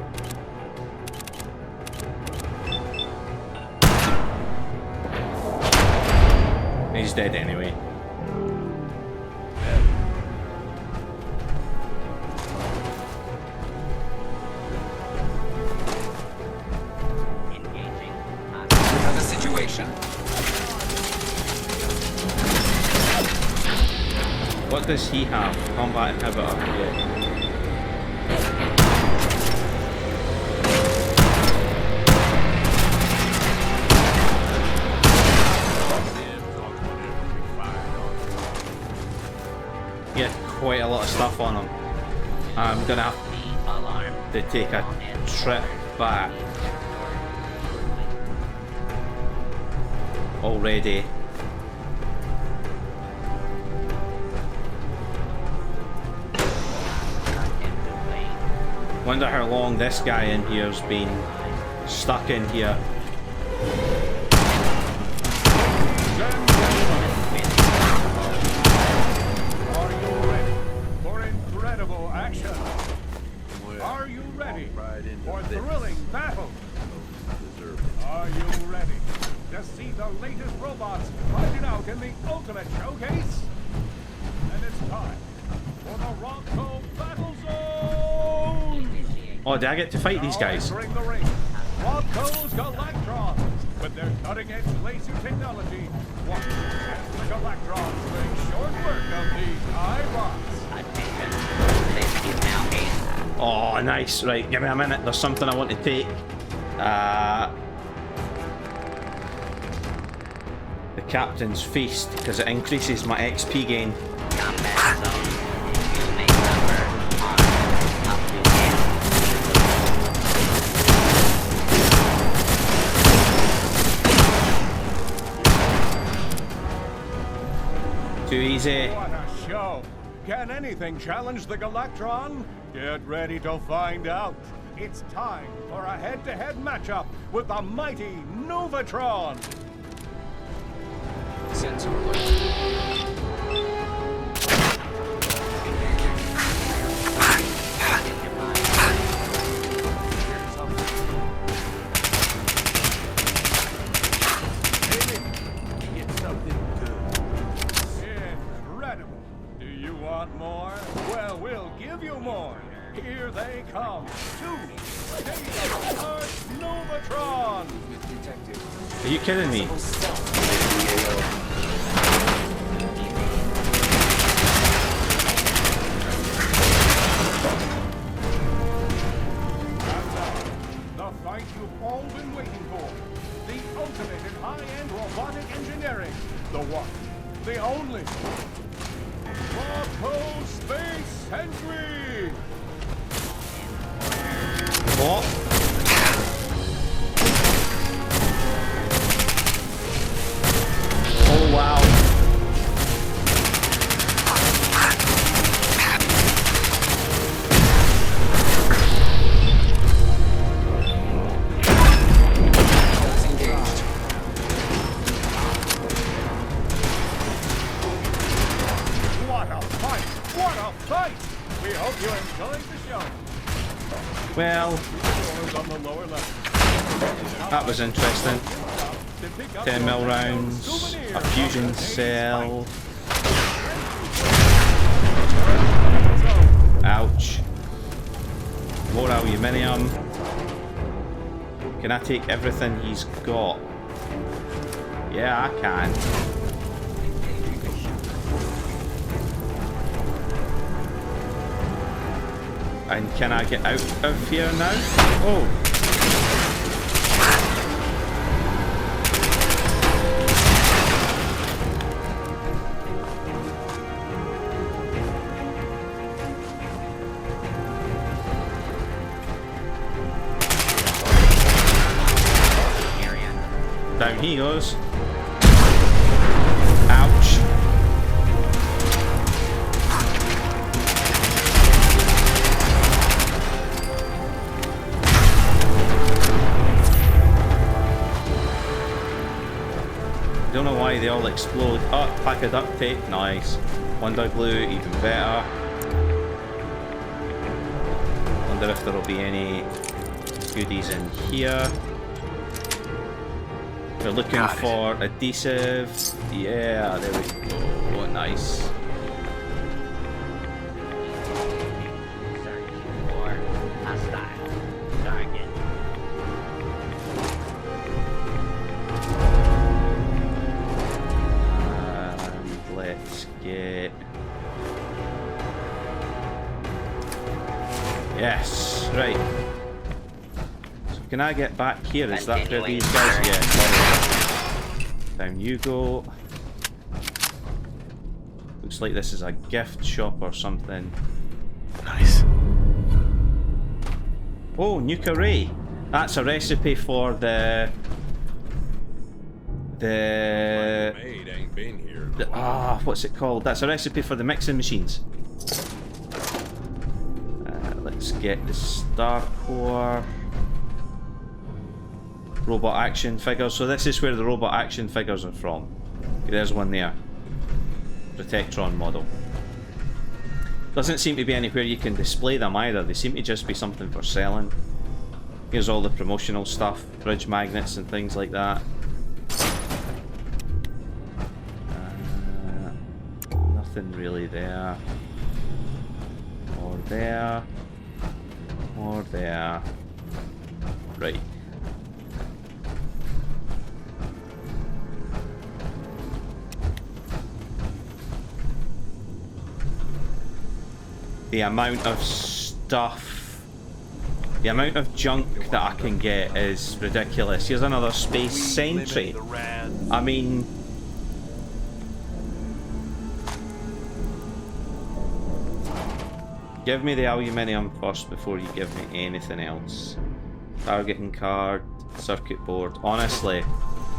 He's dead anyway. What does he have? Combat inhibitor. Yeah. Get quite a lot of stuff on him. I'm gonna have to take a trip back already. Wonder how long this guy in here's been stuck in here. Are you ready for incredible action? Are you ready for thrilling battle? Are you ready to see the latest robots fighting out in the ultimate showcase? And it's time for the Robco Battle Zone! Oh, did I get to fight these guys? Entering the ring, Robco's Galactrons, with their cutting-edge laser technology, walk against the Galactrons doing short work of the iBots. Oh, nice. Right, give me a minute. There's something I want to take. The Captain's Feast, because it increases my XP gain. Too easy. What a show! Can anything challenge the Galactron? Get ready to find out. It's time for a head-to-head matchup with the mighty Novatron. Sensor alert. Incredible. Do you want more? Well, we'll give you more. Here they come. Two state-of-the-art Novatron. Are you kidding me? The one, the only. Warco Space Sentry! What? Oh wow. We hope you enjoyed the show. Well, that was interesting. 10mm rounds, a fusion cell. Ouch. More aluminium. Can I take everything he's got? Yeah, I can. And can I get out of here now? Oh. Down he goes. Ouch. Don't know why they all explode. Oh, pack of duct tape, nice. Wonder glue, even better. Wonder if there'll be any goodies in here. We're looking for adhesive. Yeah, there we go. Oh, nice. Search for hostile target. And let's get... Yes, right. So can I get back here? Is that where these guys get? Down you go. Looks like this is a gift shop or something. Nice. Oh, Nuka Ray. That's a recipe for the ain't been here. What's it called? That's a recipe for the mixing machines. Let's get the Star Core. Robot action figures. So this is where the robot action figures are from. Okay, there's one there. Protectron model. Doesn't seem to be anywhere you can display them either. They seem to just be something for selling. Here's all the promotional stuff. Fridge magnets and things like that. Nothing really there. Or there. Or there. Right. The amount of stuff, the amount of junk that I can get is ridiculous. Here's another space sentry. I mean, give me the aluminium first before you give me anything else. Targeting card, circuit board. Honestly,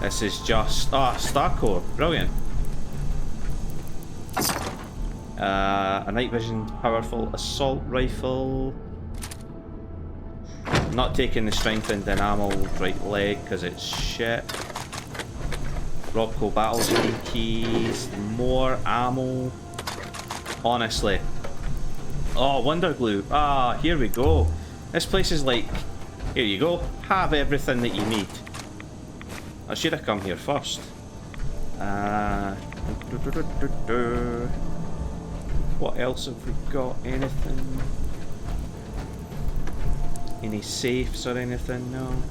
this is just Star Core, brilliant. A night vision powerful assault rifle. Not taking the strengthened enameled right leg because it's shit. Robco battle zone keys. More ammo. Honestly. Oh, wonder glue. Ah, here we go. This place is like, here you go. Have everything that you need. I should have come here first. What else have we got? Anything? Any safes or anything? No.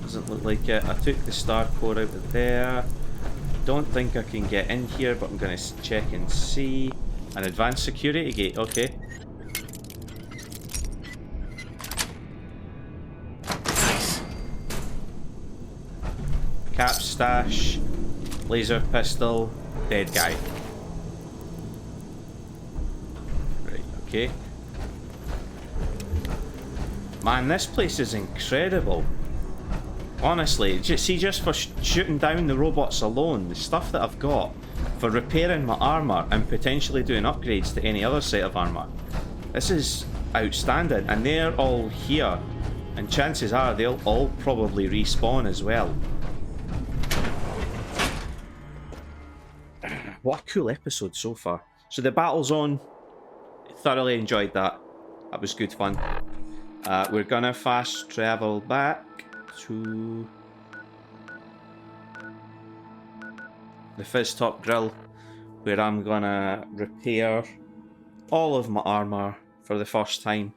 Doesn't look like it. I took the Star Core out of there. Don't think I can get in here, but I'm going to check and see. An advanced security gate. Okay. Nice. Cap stash. laser pistol, dead guy. Right, okay. Man, this place is incredible. Honestly, just for shooting down the robots alone, the stuff that I've got for repairing my armor and potentially doing upgrades to any other set of armor. This is outstanding, and they're all here, and chances are they'll all probably respawn as well. What a cool episode so far. So the battle zone, thoroughly enjoyed that. That was good fun. We're gonna fast travel back to the Fizz Top Grill, where I'm gonna repair all of my armor for the first time.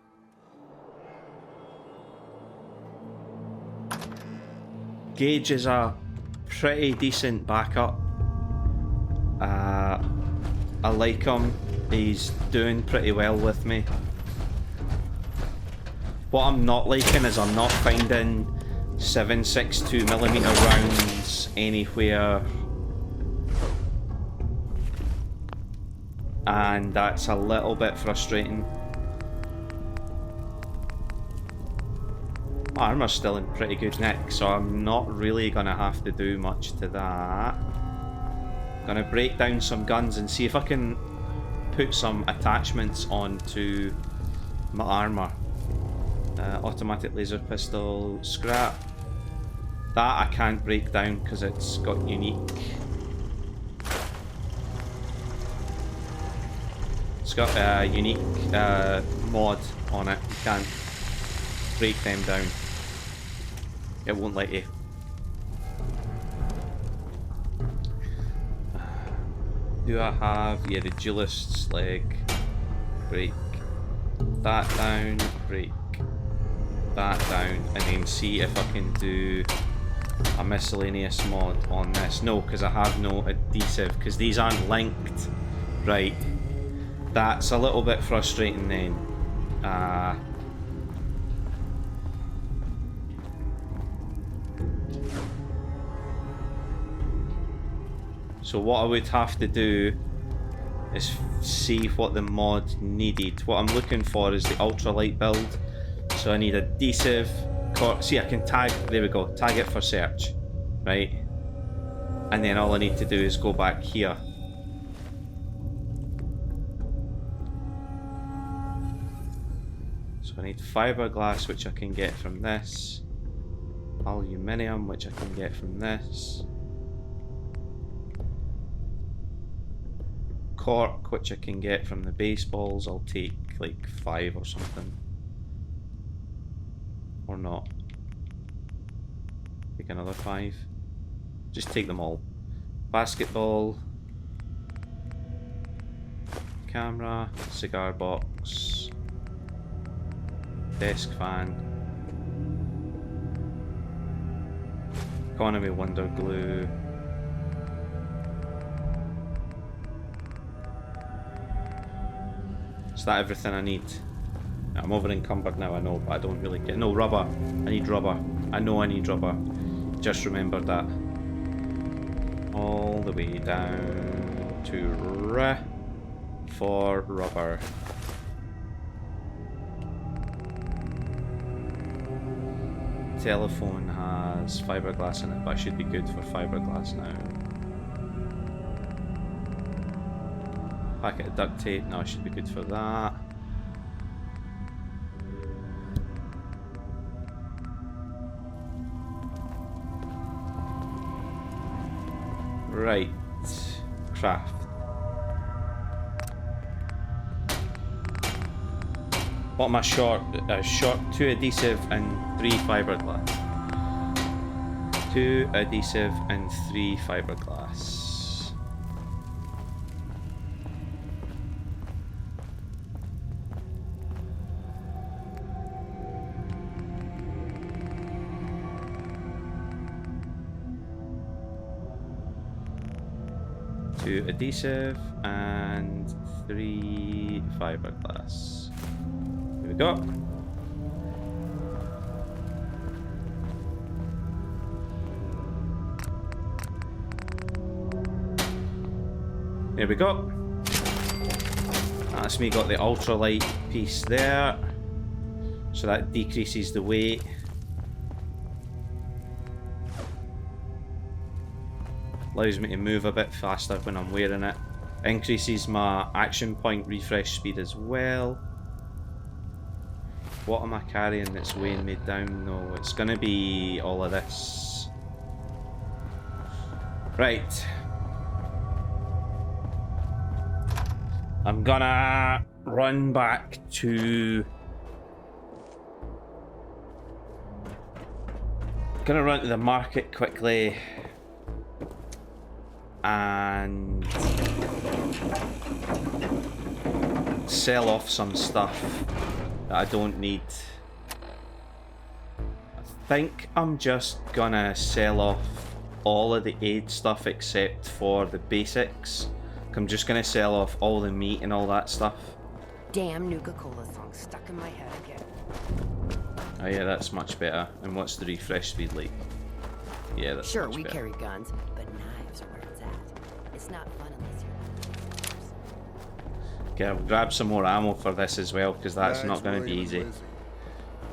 Gage is a pretty decent backup. I like him. He's doing pretty well with me. What I'm not liking is I'm not finding 7.62mm rounds anywhere, and that's a little bit frustrating. My armor's still in pretty good nick, so I'm not really gonna have to do much to that. Gonna break down some guns and see if I can put some attachments onto my armor. Automatic laser pistol, scrap. That I can't break down because it's got unique. It's got a unique mod on it. You can't break them down. It won't let you. Do I have, yeah, the duelist's leg. Break that down, break that down, and then see if I can do a miscellaneous mod on this. No, because I have no adhesive, because these aren't linked. Right. That's a little bit frustrating then. So what I would have to do is see what the mod needed. What I'm looking for is the ultralight build. So I need adhesive. See, I can tag, there we go, tag it for search, right? And then all I need to do is go back here. So I need fiberglass, which I can get from this. Aluminium, which I can get from this. Cork, which I can get from the baseballs. I'll take like 5 or something. Or not. Take another 5. Just take them all. Basketball. Camera. Cigar box. Desk fan. Economy Wonder Glue. Is that everything I need? I'm over encumbered now, I know, but I don't really get... No, rubber. I need rubber. I know I need rubber. Just remembered that. All the way down to R for rubber. Telephone has fiberglass in it, but I should be good for fiberglass now. Packet of duct tape, no, I should be good for that. Right, craft. What am I short? Short 2 adhesive and 3 fiberglass. 2 adhesive and 3 fiberglass. Adhesive and 3 fiberglass. Here we go. There we go. That's me got the ultralight piece there. So that decreases the weight. Allows me to move a bit faster when I'm wearing it. Increases my action point refresh speed as well. What am I carrying that's weighing me down? No, it's gonna be all of this. Right. I'm gonna run back to... Gonna run to the market quickly and sell off some stuff that I don't need. I think I'm just gonna sell off all of the aid stuff except for the basics. I'm just gonna sell off all the meat and all that stuff. Damn Nuka-Cola song stuck in my head again. Oh yeah, that's much better. And what's the refresh speed like? Yeah, that's sure, much we better. carry guns, but knives are where it's at. It's not fun unless you're... Okay, I'll grab some more ammo for this as well, because that's not going to be easy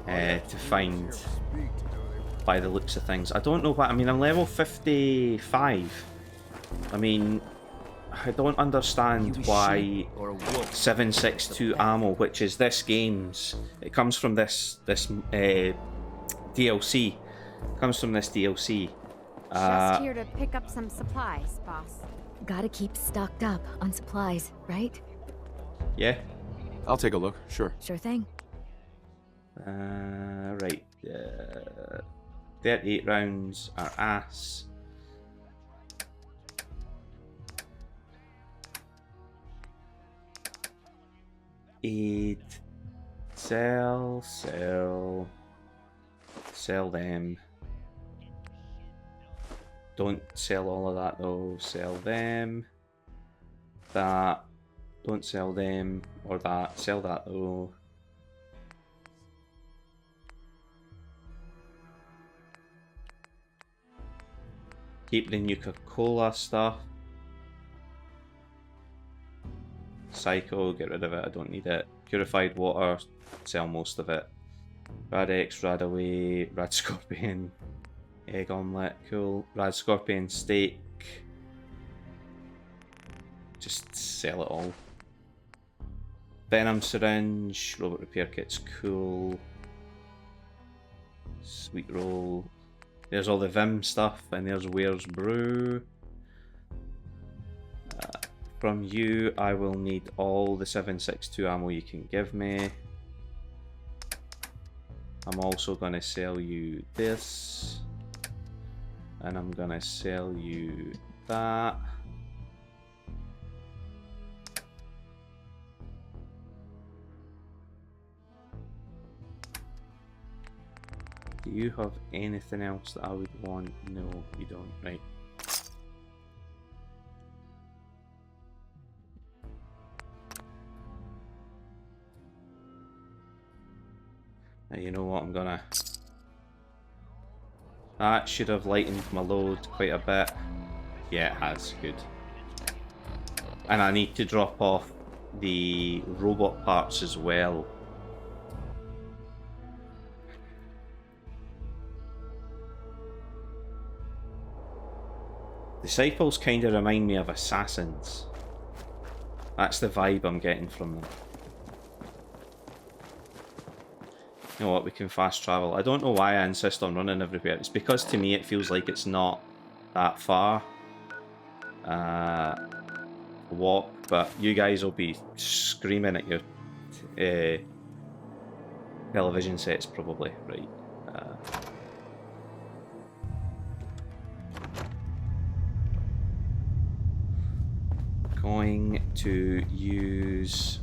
to find by the looks of things. I don't know what, I mean, I'm level 55. I mean, I don't understand why 762 ammo, which is this game's, it comes from this DLC. It comes from this DLC. Just here to pick up some supplies, boss. Gotta keep stocked up on supplies, right? Yeah. I'll take a look, sure. Sure thing. Right. 38 rounds are ass. Aid. Sell them. Don't sell all of that though. Sell them. That. Don't sell them or that. Sell that though. Keep the Nuka-Cola stuff. Psycho, get rid of it, I don't need it. Purified water, sell most of it. Rad X, Rad Away, Rad Scorpion, Egg Omelette, cool. Rad Scorpion Steak. Just sell it all. Venom Syringe, Robot Repair Kit's cool. Sweet Roll. There's all the Vim stuff, and there's Where's Brew. From you, I will need all the 762 ammo you can give me. I'm also going to sell you this. And I'm going to sell you that. Do you have anything else that I would want? No, you don't. Right. Now, you know what, I'm gonna... That should have lightened my load quite a bit. Yeah, it has. Good. And I need to drop off the robot parts as well. Disciples kind of remind me of assassins. That's the vibe I'm getting from them. You know what, we can fast travel. I don't know why I insist on running everywhere. It's because to me it feels like it's not that far. Walk, but you guys will be screaming at your television sets probably, right? Going to use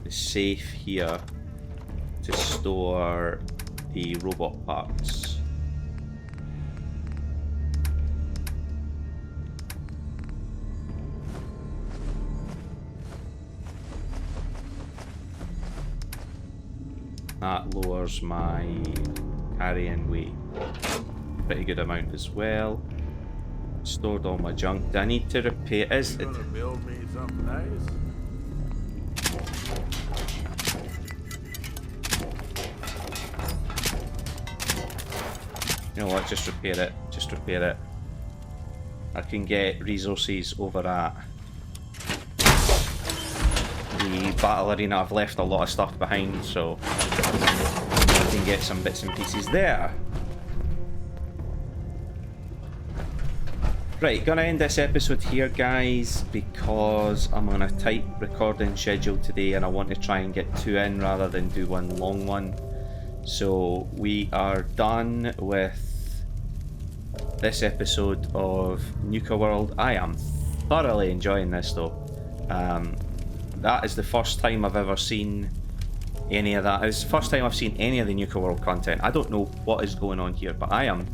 the safe here to store the robot parts. That lowers my carrying weight pretty good amount as well. stored all my junk. Do I need to repair? Is it? Gonna build me something nice? You know what? Just repair it. Just repair it. I can get resources over at the battle arena. I've left a lot of stuff behind, so I can get some bits and pieces there. Right, gonna end this episode here, guys, because I'm on a tight recording schedule today and I want to try and get 2 in rather than do one long one. So we are done with this episode of Nuka World. I am thoroughly enjoying this though. That is the first time I've ever seen any of that. It's the first time I've seen any of the Nuka World content. I don't know what is going on here, but I am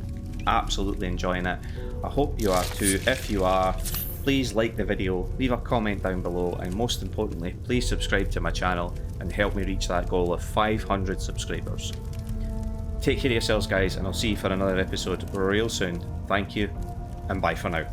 absolutely enjoying it. I hope you are too. If you are, please like the video, leave a comment down below, and most importantly, please subscribe to my channel and help me reach that goal of 500 subscribers. Take care of yourselves, guys, and I'll see you for another episode real soon. Thank you, and bye for now.